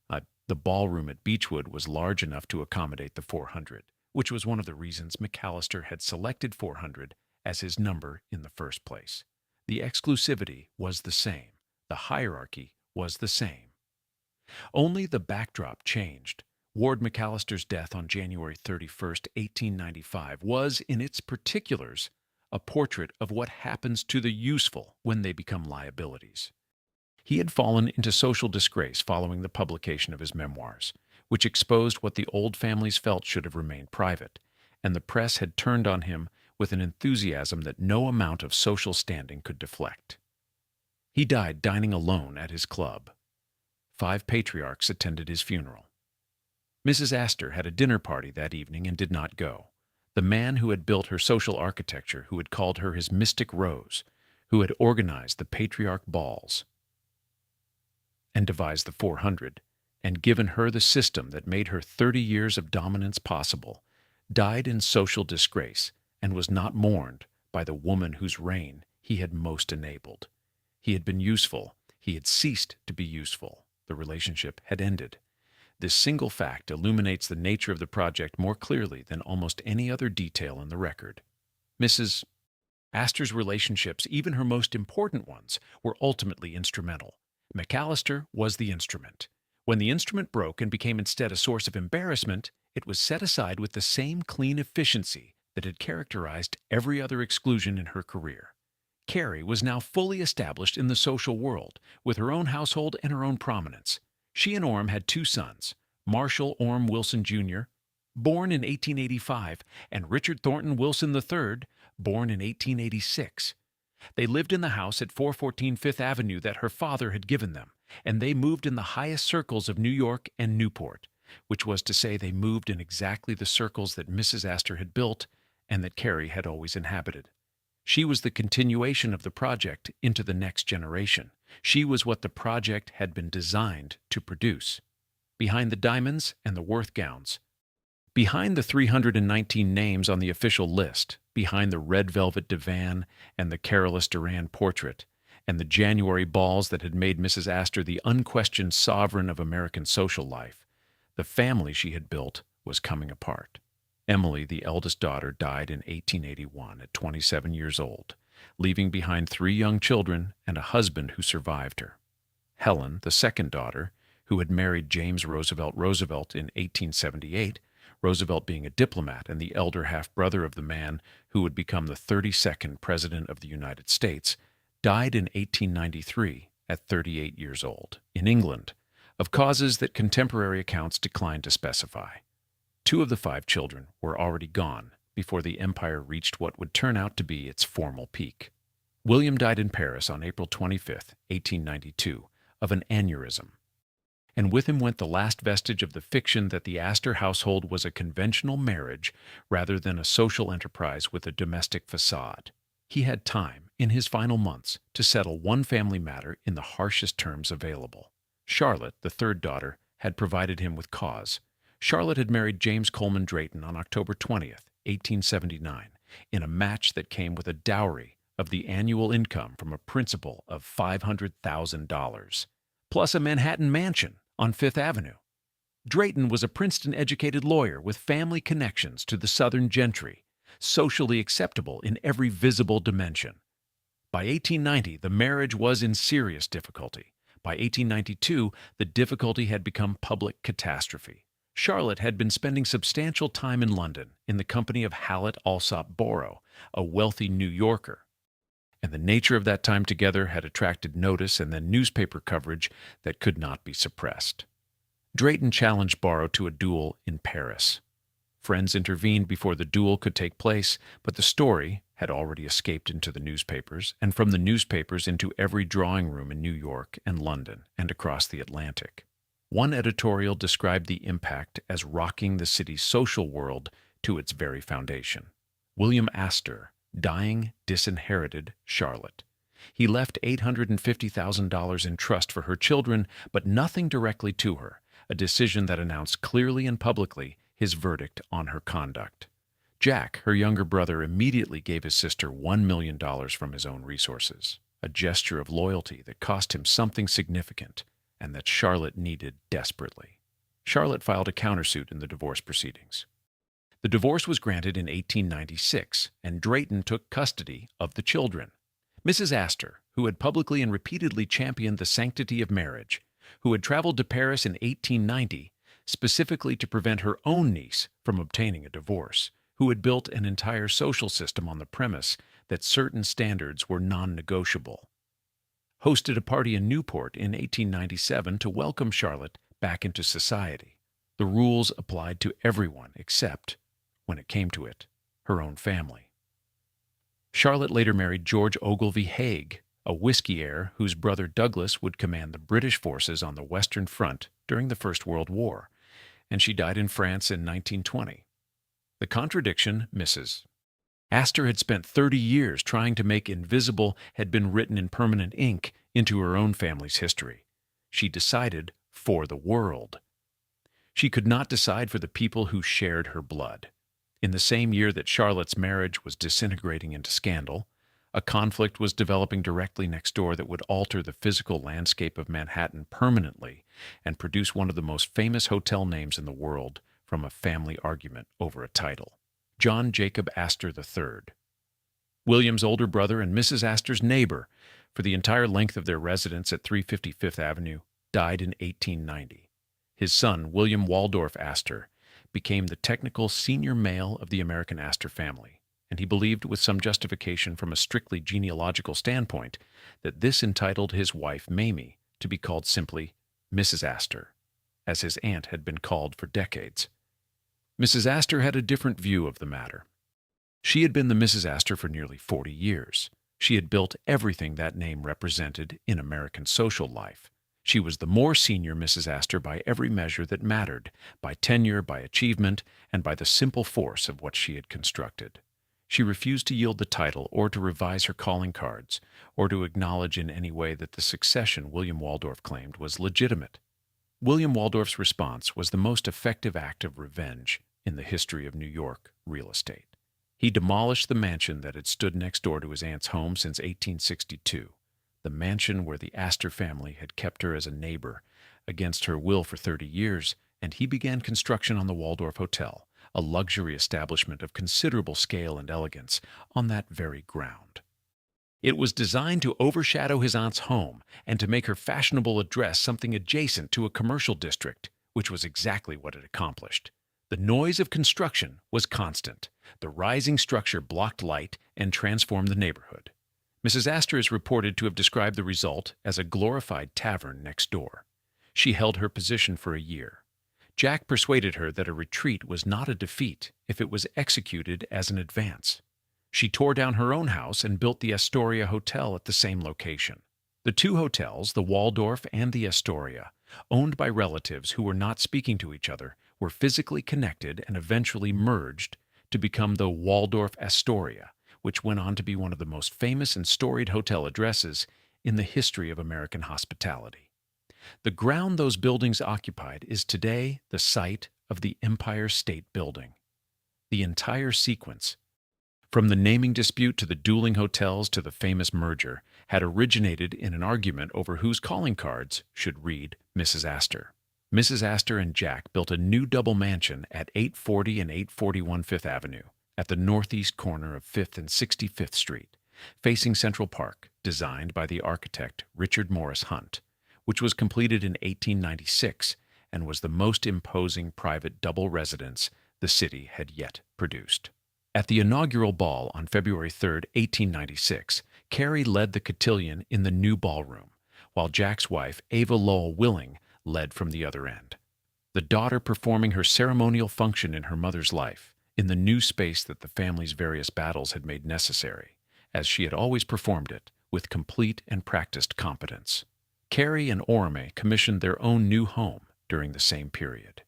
The ballroom at Beechwood was large enough to accommodate the 400, which was one of the reasons McAllister had selected 400 as his number in the first place. The exclusivity was the same. The hierarchy was the same. Only the backdrop changed. Ward McAllister's death on January 31st, 1895, was, in its particulars, a portrait of what happens to the useful when they become liabilities. He had fallen into social disgrace following the publication of his memoirs, which exposed what the old families felt should have remained private, and the press had turned on him with an enthusiasm that no amount of social standing could deflect. He died dining alone at his club. 5 patriarchs attended his funeral. Mrs. Astor had a dinner party that evening and did not go. The man who had built her social architecture, who had called her his mystic rose, who had organized the patriarch balls and devised the 400, and given her the system that made her 30 years of dominance possible, died in social disgrace and was not mourned by the woman whose reign he had most enabled. He had been useful. He had ceased to be useful. The relationship had ended. This single fact illuminates the nature of the project more clearly than almost any other detail in the record. Mrs. Astor's relationships, even her most important ones, were ultimately instrumental. McAllister was the instrument. When the instrument broke and became instead a source of embarrassment, it was set aside with the same clean efficiency that had characterized every other exclusion in her career. Carrie was now fully established in the social world, with her own household and her own prominence. She and Orme had 2 sons, Marshall Orme Wilson Jr., born in 1885, and Richard Thornton Wilson III, born in 1886. They lived in the house at 414 Fifth Avenue that her father had given them, and they moved in the highest circles of New York and Newport, which was to say they moved in exactly the circles that Mrs. Astor had built and that Carrie had always inhabited. She was the continuation of the project into the next generation. She was what the project had been designed to produce. Behind the diamonds and the Worth gowns, behind the 319 names on the official list, behind the red velvet divan and the Carolus Duran portrait, and the January balls that had made Mrs. Astor the unquestioned sovereign of American social life, the family she had built was coming apart. Emily, the eldest daughter, died in 1881 at 27 years old, leaving behind 3 young children and a husband who survived her. Helen, the second daughter, who had married James Roosevelt in 1878, Roosevelt being a diplomat and the elder half-brother of the man who would become the 32nd President of the United States, died in 1893 at 38 years old, in England, of causes that contemporary accounts decline to specify. 2 of the 5 children were already gone before the empire reached what would turn out to be its formal peak. William died in Paris on April 25, 1892, of an aneurysm. And with him went the last vestige of the fiction that the Astor household was a conventional marriage rather than a social enterprise with a domestic facade. He had time, in his final months, to settle one family matter in the harshest terms available. Charlotte, the third daughter, had provided him with cause. Charlotte had married James Coleman Drayton on October 20th, 1879, in a match that came with a dowry of the annual income from a principal of $500,000, plus a Manhattan mansion on Fifth Avenue. Drayton was a Princeton-educated lawyer with family connections to the Southern gentry, socially acceptable in every visible dimension. By 1890, the marriage was in serious difficulty. By 1892, the difficulty had become public catastrophe. Charlotte had been spending substantial time in London in the company of Hallett Alsop Borough, a wealthy New Yorker, and the nature of that time together had attracted notice and then newspaper coverage that could not be suppressed. Drayton challenged Borough to a duel in Paris. Friends intervened before the duel could take place, but the story had already escaped into the newspapers, and from the newspapers into every drawing room in New York and London and across the Atlantic. One editorial described the impact as rocking the city's social world to its very foundation. William Astor, dying, disinherited Charlotte. He left $850,000 in trust for her children, but nothing directly to her, a decision that announced clearly and publicly his verdict on her conduct. Jack, her younger brother, immediately gave his sister $1 million from his own resources, a gesture of loyalty that cost him something significant and that Charlotte needed desperately. Charlotte filed a countersuit in the divorce proceedings. The divorce was granted in 1896, and Drayton took custody of the children. Mrs. Astor, who had publicly and repeatedly championed the sanctity of marriage, who had traveled to Paris in 1890 specifically to prevent her own niece from obtaining a divorce, who had built an entire social system on the premise that certain standards were non-negotiable, hosted a party in Newport in 1897 to welcome Charlotte back into society. The rules applied to everyone except, when it came to it, her own family. Charlotte later married George Ogilvy Haig, a whiskey heir whose brother Douglas would command the British forces on the Western Front during the First World War, and she died in France in 1920. The contradiction, Mrs. Astor had spent 30 years trying to make invisible had been written in permanent ink into her own family's history. She decided for the world. She could not decide for the people who shared her blood. In the same year that Charlotte's marriage was disintegrating into scandal, a conflict was developing directly next door that would alter the physical landscape of Manhattan permanently and produce one of the most famous hotel names in the world from a family argument over a title. John Jacob Astor III. William's older brother and Mrs. Astor's neighbor for the entire length of their residence at 350 Fifth Avenue, died in 1890. His son, William Waldorf Astor, became the technical senior male of the American Astor family, and he believed with some justification from a strictly genealogical standpoint that this entitled his wife, Mamie, to be called simply Mrs. Astor, as his aunt had been called for decades. Mrs. Astor had a different view of the matter. She had been the Mrs. Astor for nearly 40 years. She had built everything that name represented in American social life. She was the more senior Mrs. Astor by every measure that mattered, by tenure, by achievement, and by the simple force of what she had constructed. She refused to yield the title or to revise her calling cards or to acknowledge in any way that the succession William Waldorf claimed was legitimate. William Waldorf's response was the most effective act of revenge in the history of New York real estate. He demolished the mansion that had stood next door to his aunt's home since 1862, the mansion where the Astor family had kept her as a neighbor against her will for 30 years, and he began construction on the Waldorf Hotel, a luxury establishment of considerable scale and elegance, on that very ground. It was designed to overshadow his aunt's home and to make her fashionable address something adjacent to a commercial district, which was exactly what it accomplished. The noise of construction was constant. The rising structure blocked light and transformed the neighborhood. Mrs. Astor is reported to have described the result as a glorified tavern next door. She held her position for a year. Jack persuaded her that a retreat was not a defeat if it was executed as an advance. She tore down her own house and built the Astoria Hotel at the same location. The two hotels, the Waldorf and the Astoria, owned by relatives who were not speaking to each other, were physically connected and eventually merged to become the Waldorf Astoria, which went on to be one of the most famous and storied hotel addresses in the history of American hospitality. The ground those buildings occupied is today the site of the Empire State Building. The entire sequence, from the naming dispute to the dueling hotels to the famous merger, had originated in an argument over whose calling cards should read Mrs. Astor. Mrs. Astor and Jack built a new double mansion at 840 and 841 Fifth Avenue, at the northeast corner of 5th and 65th Street, facing Central Park, designed by the architect Richard Morris Hunt, which was completed in 1896 and was the most imposing private double residence the city had yet produced. At the inaugural ball on February 3, 1896, Carrie led the cotillion in the new ballroom, while Jack's wife, Ava Lowell Willing, led from the other end, the daughter performing her ceremonial function in her mother's life, in the new space that the family's various battles had made necessary, as she had always performed it, with complete and practiced competence. Carrie and Orme commissioned their own new home during the same period.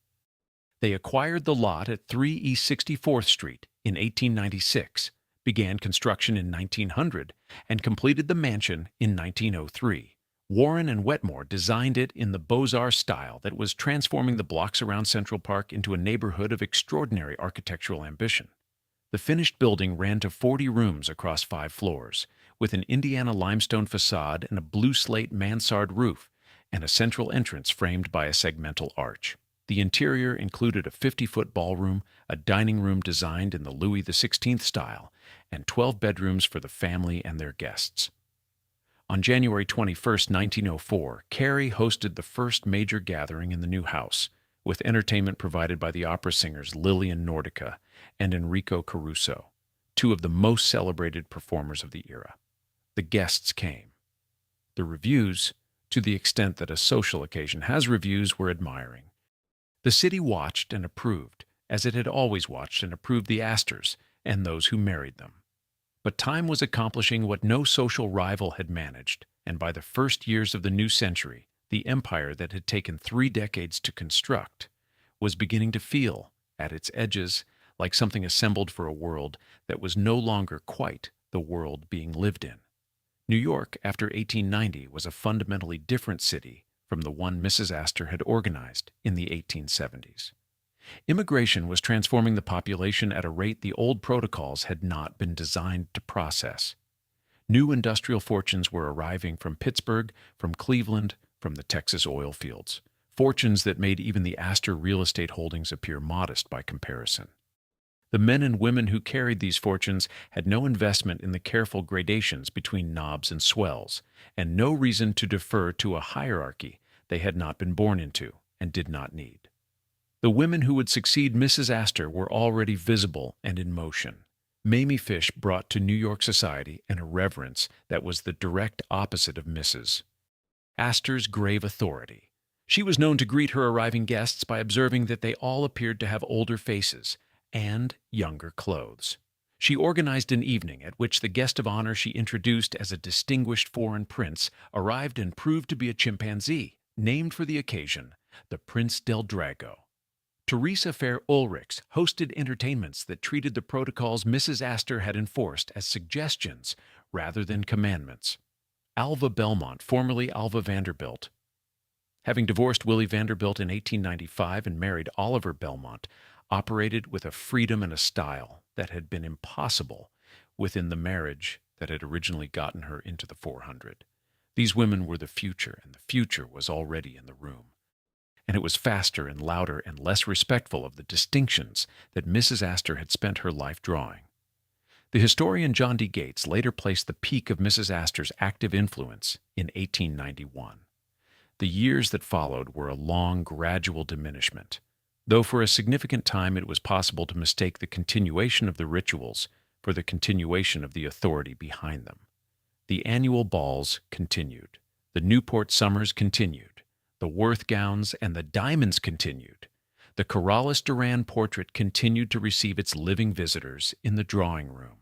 They acquired the lot at 3 East 64th Street in 1896, began construction in 1900, and completed the mansion in 1903, Warren and Wetmore designed it in the Beaux-Arts style that was transforming the blocks around Central Park into a neighborhood of extraordinary architectural ambition. The finished building ran to 40 rooms across 5 floors, with an Indiana limestone facade and a blue slate mansard roof, and a central entrance framed by a segmental arch. The interior included a 50-foot ballroom, a dining room designed in the Louis XVI style, and 12 bedrooms for the family and their guests. On January 21, 1904, Carrie hosted the first major gathering in the new house, with entertainment provided by the opera singers Lillian Nordica and Enrico Caruso, 2 of the most celebrated performers of the era. The guests came. The reviews, to the extent that a social occasion has reviews, were admiring. The city watched and approved, as it had always watched and approved the Astors and those who married them. But time was accomplishing what no social rival had managed, and by the first years of the new century, the empire that had taken 3 decades to construct was beginning to feel, at its edges, like something assembled for a world that was no longer quite the world being lived in. New York, after 1890, was a fundamentally different city from the one Mrs. Astor had organized in the 1870s. Immigration was transforming the population at a rate the old protocols had not been designed to process. New industrial fortunes were arriving from Pittsburgh, from Cleveland, from the Texas oil fields, fortunes that made even the Astor real estate holdings appear modest by comparison. The men and women who carried these fortunes had no investment in the careful gradations between knobs and swells, and no reason to defer to a hierarchy they had not been born into and did not need. The women who would succeed Mrs. Astor were already visible and in motion. Mamie Fish brought to New York society an irreverence that was the direct opposite of Mrs. Astor's grave authority. She was known to greet her arriving guests by observing that they all appeared to have older faces and younger clothes. She organized an evening at which the guest of honor she introduced as a distinguished foreign prince arrived and proved to be a chimpanzee, named for the occasion, the Prince del Drago. Teresa Fair Ulrichs hosted entertainments that treated the protocols Mrs. Astor had enforced as suggestions rather than commandments. Alva Belmont, formerly Alva Vanderbilt, having divorced Willie Vanderbilt in 1895 and married Oliver Belmont, operated with a freedom and a style that had been impossible within the marriage that had originally gotten her into the 400. These women were the future, and the future was already in the room. And it was faster and louder and less respectful of the distinctions that Mrs. Astor had spent her life drawing. The historian John D. Gates later placed the peak of Mrs. Astor's active influence in 1891. The years that followed were a long, gradual diminishment, though for a significant time it was possible to mistake the continuation of the rituals for the continuation of the authority behind them. The annual balls continued. The Newport summers continued. The Worth gowns and the diamonds continued. The Corrales Duran portrait continued to receive its living visitors in the drawing room.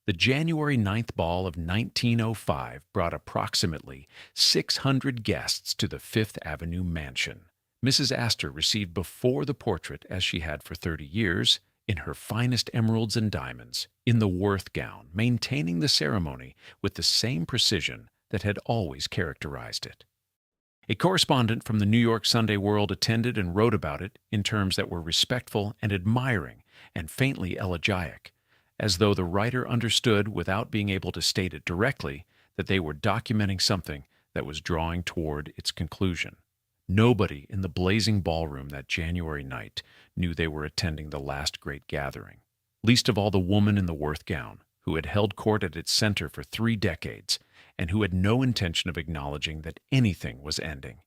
The January 9th ball of 1905 brought approximately 600 guests to the Fifth Avenue mansion. Mrs. Astor received before the portrait, as she had for 30 years, in her finest emeralds and diamonds, in the Worth gown, maintaining the ceremony with the same precision that had always characterized it. A correspondent from the New York Sunday World attended and wrote about it in terms that were respectful and admiring and faintly elegiac, as though the writer understood, without being able to state it directly, that they were documenting something that was drawing toward its conclusion. Nobody in the blazing ballroom that January night knew they were attending the last great gathering, least of all the woman in the Worth gown, who had held court at its center for 3 decades, and who had no intention of acknowledging that anything was ending.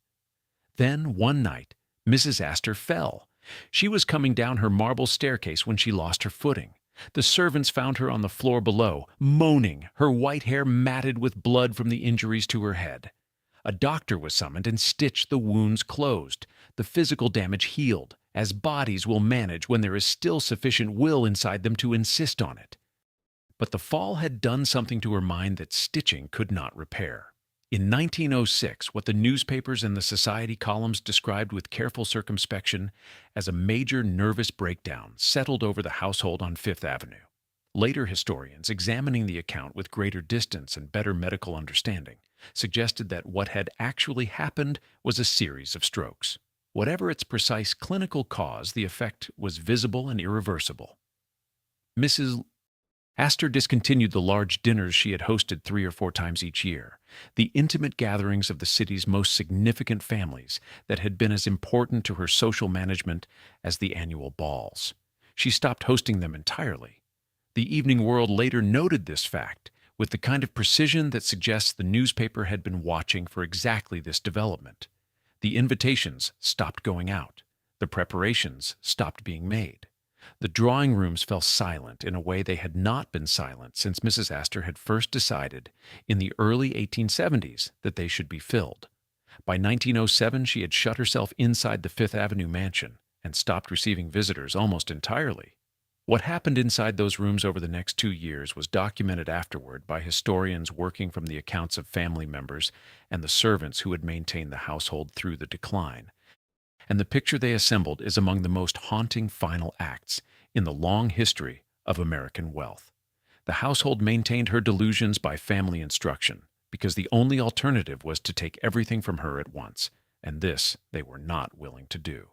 Then, one night, Mrs. Astor fell. She was coming down her marble staircase when she lost her footing. The servants found her on the floor below, moaning, her white hair matted with blood from the injuries to her head. A doctor was summoned and stitched the wounds closed. The physical damage healed, as bodies will manage when there is still sufficient will inside them to insist on it. But the fall had done something to her mind that stitching could not repair. In 1906, what the newspapers and the society columns described with careful circumspection as a major nervous breakdown settled over the household on Fifth Avenue. Later historians, examining the account with greater distance and better medical understanding, suggested that what had actually happened was a series of strokes. Whatever its precise clinical cause, the effect was visible and irreversible. Mrs. Astor discontinued the large dinners she had hosted 3 or 4 times each year, the intimate gatherings of the city's most significant families that had been as important to her social management as the annual balls. She stopped hosting them entirely. The Evening World later noted this fact with the kind of precision that suggests the newspaper had been watching for exactly this development. The invitations stopped going out. The preparations stopped being made. The drawing rooms fell silent in a way they had not been silent since Mrs. Astor had first decided in the early 1870s that they should be filled. By 1907, she had shut herself inside the Fifth Avenue mansion and stopped receiving visitors almost entirely. What happened inside those rooms over the next 2 years was documented afterward by historians working from the accounts of family members and the servants who had maintained the household through the decline. And the picture they assembled is among the most haunting final acts in the long history of American wealth. The household maintained her delusions by family instruction, because the only alternative was to take everything from her at once, and this they were not willing to do.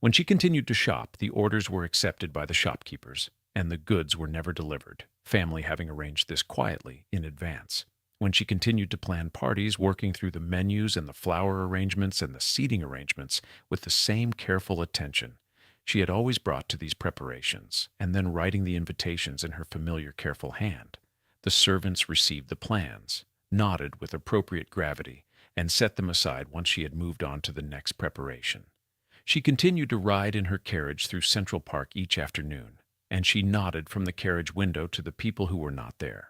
When she continued to shop, the orders were accepted by the shopkeepers, and the goods were never delivered, family having arranged this quietly in advance. When she continued to plan parties, working through the menus and the flower arrangements and the seating arrangements with the same careful attention she had always brought to these preparations, and then writing the invitations in her familiar careful hand, the servants received the plans, nodded with appropriate gravity, and set them aside once she had moved on to the next preparation. She continued to ride in her carriage through Central Park each afternoon, and she nodded from the carriage window to the people who were not there,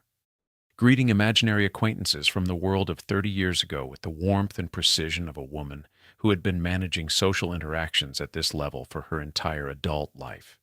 greeting imaginary acquaintances from the world of 30 years ago with the warmth and precision of a woman who had been managing social interactions at this level for her entire adult life.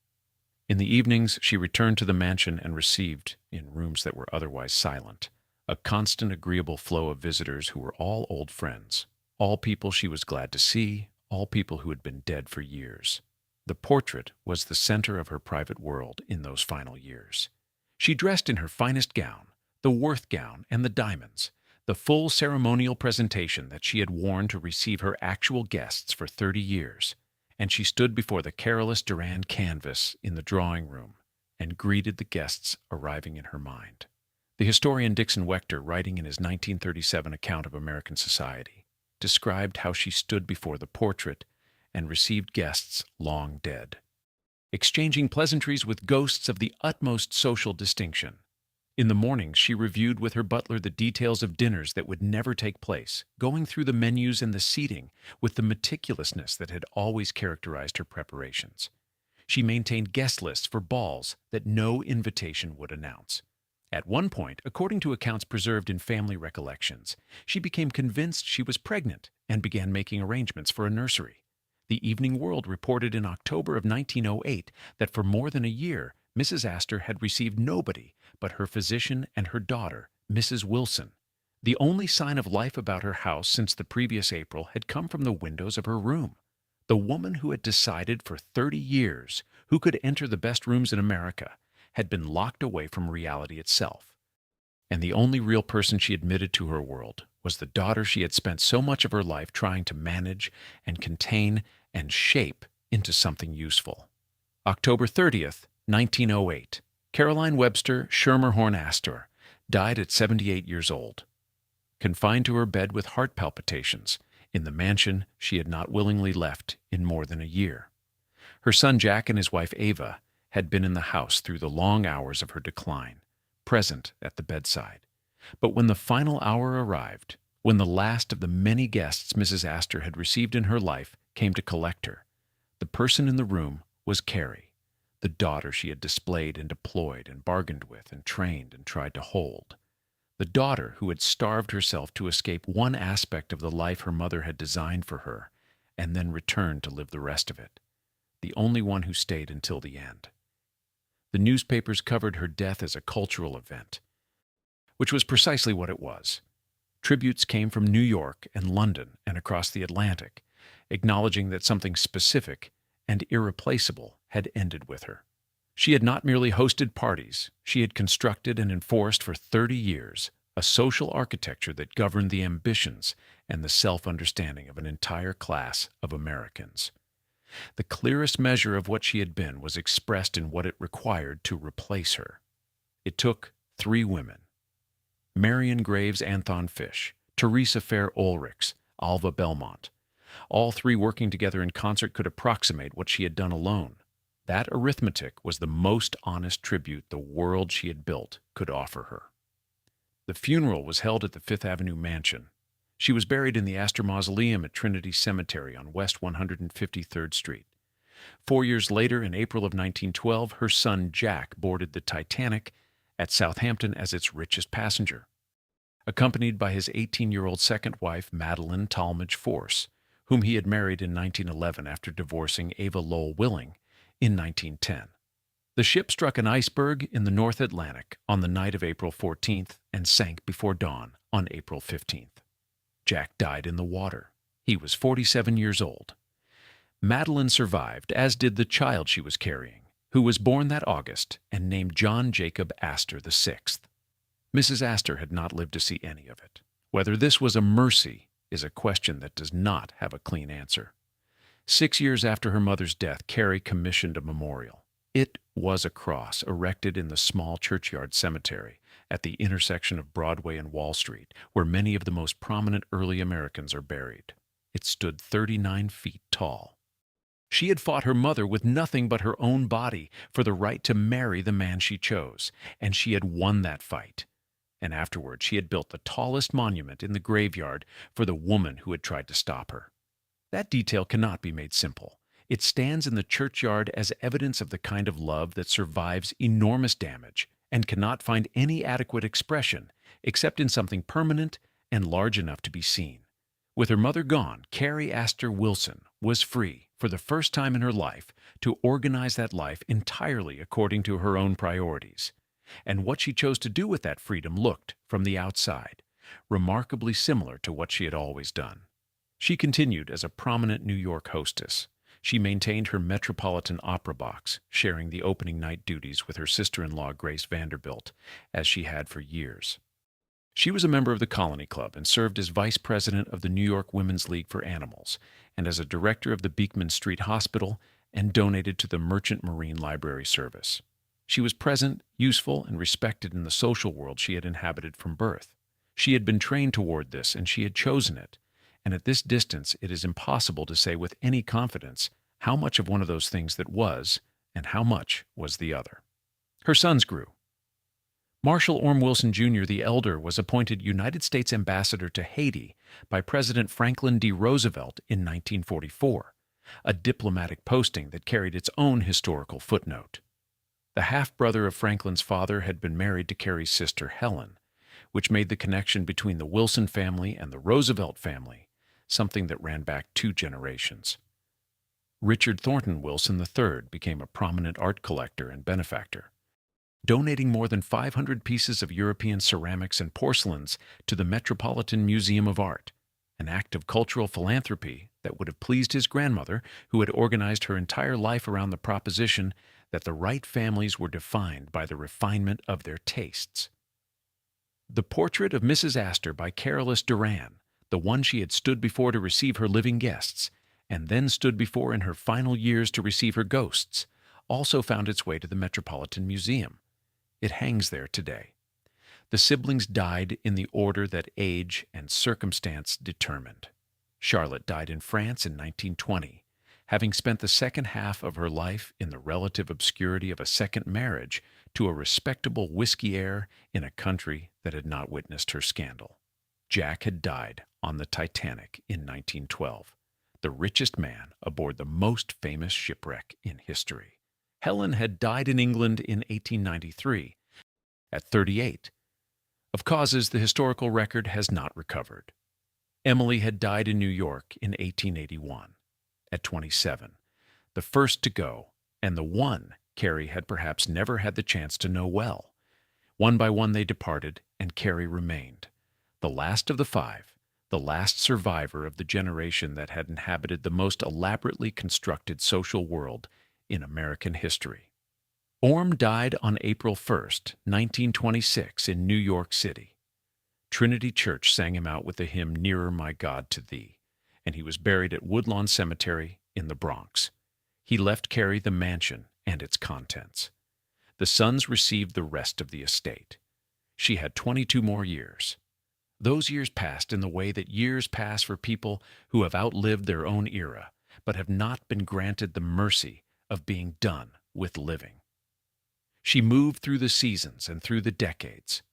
In the evenings, she returned to the mansion and received, in rooms that were otherwise silent, a constant agreeable flow of visitors who were all old friends, all people she was glad to see, all people who had been dead for years. The portrait was the center of her private world in those final years. She dressed in her finest gown, the Worth gown and the diamonds, the full ceremonial presentation that she had worn to receive her actual guests for 30 years, and she stood before the Carolus Duran canvas in the drawing room and greeted the guests arriving in her mind. The historian Dixon Wechter, writing in his 1937 account of American society, described how she stood before the portrait and received guests long dead, exchanging pleasantries with ghosts of the utmost social distinction. In the mornings, she reviewed with her butler the details of dinners that would never take place, going through the menus and the seating with the meticulousness that had always characterized her preparations. She maintained guest lists for balls that no invitation would announce. At one point, according to accounts preserved in family recollections, she became convinced she was pregnant and began making arrangements for a nursery. The Evening World reported in October of 1908 that for more than a year, Mrs. Astor had received nobody but her physician and her daughter, Mrs. Wilson. The only sign of life about her house since the previous April had come from the windows of her room. The woman who had decided for 30 years who could enter the best rooms in America had been locked away from reality itself. And the only real person she admitted to her world was the daughter she had spent so much of her life trying to manage and contain and shape into something useful. October 30th, 1908. Caroline Webster Schermerhorn Astor died at 78 years old, confined to her bed with heart palpitations in the mansion she had not willingly left in more than a year. Her son Jack and his wife Ava had been in the house through the long hours of her decline, present at the bedside. But when the final hour arrived, when the last of the many guests Mrs. Astor had received in her life came to collect her, the person in the room was Carrie, the daughter she had displayed and deployed and bargained with and trained and tried to hold, the daughter who had starved herself to escape one aspect of the life her mother had designed for her and then returned to live the rest of it, the only one who stayed until the end. The newspapers covered her death as a cultural event, which was precisely what it was. Tributes came from New York and London and across the Atlantic, acknowledging that something specific and irreplaceable had ended with her. She had not merely hosted parties, she had constructed and enforced for 30 years a social architecture that governed the ambitions and the self-understanding of an entire class of Americans. The clearest measure of what she had been was expressed in what it required to replace her. It took three women: Marion Graves Anthon Fish, Teresa Fair Ulrichs, Alva Belmont. All three working together in concert could approximate what she had done alone. That arithmetic was the most honest tribute the world she had built could offer her. The funeral was held at the Fifth Avenue mansion. She was buried in the Astor Mausoleum at Trinity Cemetery on West 153rd Street. 4 years later, in April of 1912, her son Jack boarded the Titanic at Southampton as its richest passenger, accompanied by his 18-year-old second wife, Madeline Talmadge Force, whom he had married in 1911 after divorcing Ava Lowell Willing in 1910. The ship struck an iceberg in the North Atlantic on the night of April 14th and sank before dawn on April 15th. Jack died in the water. He was 47 years old. Madeline survived, as did the child she was carrying, who was born that August and named John Jacob Astor VI. Mrs. Astor had not lived to see any of it. Whether this was a mercy is a question that does not have a clean answer. 6 years after her mother's death, Carrie commissioned a memorial. It was a cross erected in the small churchyard cemetery at the intersection of Broadway and Wall Street, where many of the most prominent early Americans are buried. It stood 39 feet tall. She had fought her mother with nothing but her own body for the right to marry the man she chose, and she had won that fight. And afterward, she had built the tallest monument in the graveyard for the woman who had tried to stop her. That detail cannot be made simple. It stands in the churchyard as evidence of the kind of love that survives enormous damage and cannot find any adequate expression except in something permanent and large enough to be seen. With her mother gone, Carrie Astor Wilson was free, for the first time in her life, to organize that life entirely according to her own priorities. And what she chose to do with that freedom looked, from the outside, remarkably similar to what she had always done. She continued as a prominent New York hostess. She maintained her Metropolitan Opera box, sharing the opening night duties with her sister-in-law Grace Vanderbilt, as she had for years. She was a member of the Colony Club and served as vice president of the New York Women's League for Animals and as a director of the Beekman Street Hospital, and donated to the Merchant Marine Library Service. She was present, useful, and respected in the social world she had inhabited from birth. She had been trained toward this, and she had chosen it. And at this distance, it is impossible to say with any confidence how much of one of those things that was, and how much was the other. Her sons grew. Marshall Orme Wilson Jr. the elder was appointed United States Ambassador to Haiti by President Franklin D. Roosevelt in 1944, a diplomatic posting that carried its own historical footnote. The half-brother of Franklin's father had been married to Carrie's sister Helen, which made the connection between the Wilson family and the Roosevelt family something that ran back 2 generations. Richard Thornton Wilson III became a prominent art collector and benefactor, donating more than 500 pieces of European ceramics and porcelains to the Metropolitan Museum of Art, an act of cultural philanthropy that would have pleased his grandmother, who had organized her entire life around the proposition that the right families were defined by the refinement of their tastes. The portrait of Mrs. Astor by Carolus Duran, the one she had stood before to receive her living guests, and then stood before in her final years to receive her ghosts, also found its way to the Metropolitan Museum. It hangs there today. The siblings died in the order that age and circumstance determined. Charlotte died in France in 1920, having spent the second half of her life in the relative obscurity of a second marriage to a respectable whiskey heir in a country that had not witnessed her scandal. Jack had died on the Titanic in 1912, the richest man aboard the most famous shipwreck in history. Helen had died in England in 1893, at 38, of causes the historical record has not recovered. Emily had died in New York in 1881, at 27, the first to go, and the one Carrie had perhaps never had the chance to know well. One by one they departed, and Carrie remained, the last of the 5, the last survivor of the generation that had inhabited the most elaborately constructed social world in American history. Orme died on April 1st, 1926, in New York City. Trinity Church sang him out with the hymn Nearer My God to Thee, and he was buried at Woodlawn Cemetery in the Bronx. He left Carrie the mansion and its contents. The sons received the rest of the estate. She had 22 more years. Those years passed in the way that years pass for people who have outlived their own era, but have not been granted the mercy of being done with living. She moved through the seasons and through the decades,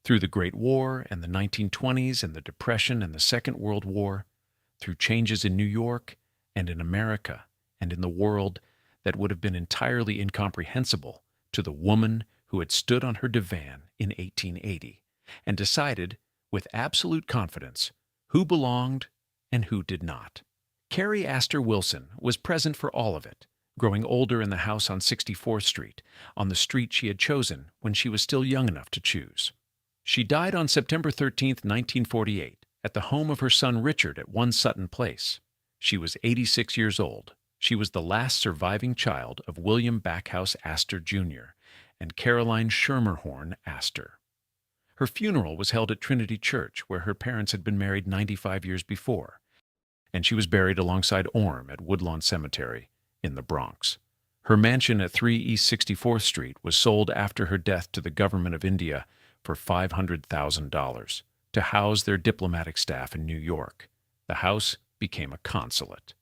through the Great War and the 1920s and the Depression and the Second World War, through changes in New York and in America and in the world that would have been entirely incomprehensible to the woman who had stood on her divan in 1880 and decided, with absolute confidence, who belonged and who did not. Carrie Astor Wilson was present for all of it, growing older in the house on 64th Street, on the street she had chosen when she was still young enough to choose. She died on September 13, 1948, at the home of her son Richard at 1 Sutton Place. She was 86 years old. She was the last surviving child of William Backhouse Astor, Jr. and Caroline Schermerhorn Astor. Her funeral was held at Trinity Church, where her parents had been married 95 years before, and she was buried alongside Orme at Woodlawn Cemetery in the Bronx. Her mansion at 3 East 64th Street was sold after her death to the government of India for $500,000 to house their diplomatic staff in New York. The house became a consulate.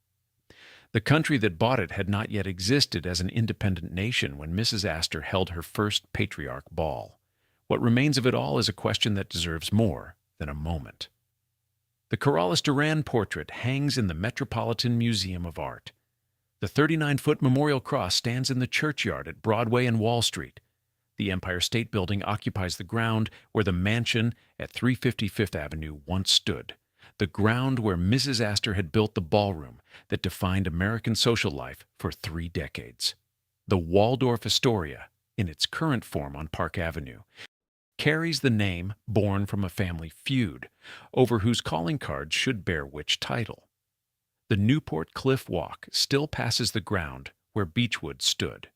The country that bought it had not yet existed as an independent nation when Mrs. Astor held her first patriarch ball. What remains of it all is a question that deserves more than a moment. The Corrales Duran portrait hangs in the Metropolitan Museum of Art. The 39-foot memorial cross stands in the churchyard at Broadway and Wall Street. The Empire State Building occupies the ground where the mansion at 350 Fifth Avenue once stood, the ground where Mrs. Astor had built the ballroom that defined American social life for 3 decades. The Waldorf Astoria, in its current form on Park Avenue, carries the name born from a family feud over whose calling cards should bear which title. The Newport Cliff Walk still passes the ground where Beechwood stood.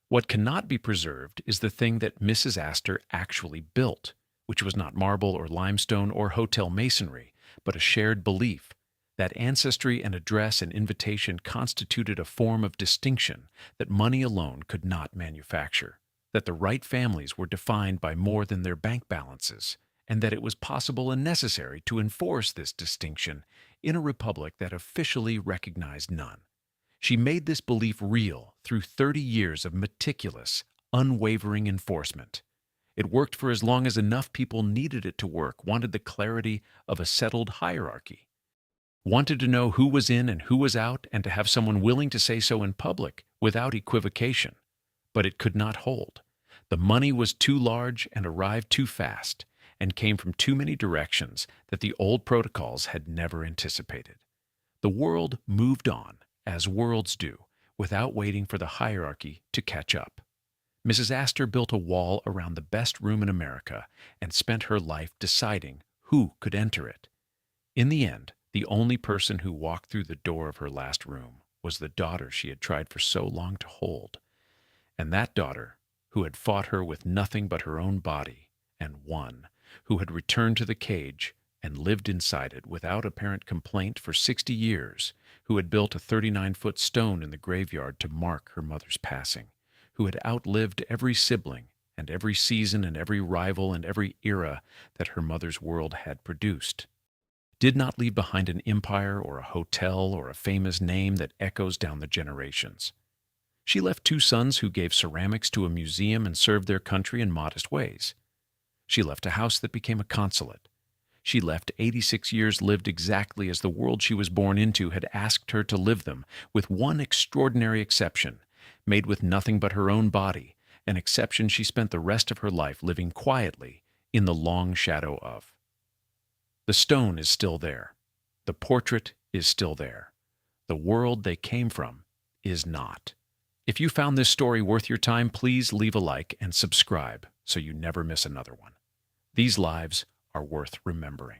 What cannot be preserved is the thing that Mrs. Astor actually built, which was not marble or limestone or hotel masonry, but a shared belief that ancestry and address and invitation constituted a form of distinction that money alone could not manufacture, that the right families were defined by more than their bank balances, and that it was possible and necessary to enforce this distinction in a republic that officially recognized none. She made this belief real through 30 years of meticulous, unwavering enforcement. It worked for as long as enough people needed it to work, wanted the clarity of a settled hierarchy, wanted to know who was in and who was out, and to have someone willing to say so in public without equivocation. But it could not hold. The money was too large and arrived too fast, and came from too many directions that the old protocols had never anticipated. The world moved on, as worlds do, without waiting for the hierarchy to catch up. Mrs. Astor built a wall around the best room in America and spent her life deciding who could enter it. In the end, the only person who walked through the door of her last room was the daughter she had tried for so long to hold. And that daughter, who had fought her with nothing but her own body, and won, who had returned to the cage and lived inside it without apparent complaint for 60 years, who had built a 39-foot stone in the graveyard to mark her mother's passing, who had outlived every sibling and every season and every rival and every era that her mother's world had produced, did not leave behind an empire or a hotel or a famous name that echoes down the generations. She left 2 sons who gave ceramics to a museum and served their country in modest ways. She left a house that became a consulate. She left 86 years lived exactly as the world she was born into had asked her to live them, with one extraordinary exception, made with nothing but her own body, an exception she spent the rest of her life living quietly in the long shadow of. The stone is still there. The portrait is still there. The world they came from is not. If you found this story worth your time, please leave a like and subscribe so you never miss another one. These lives are worth remembering.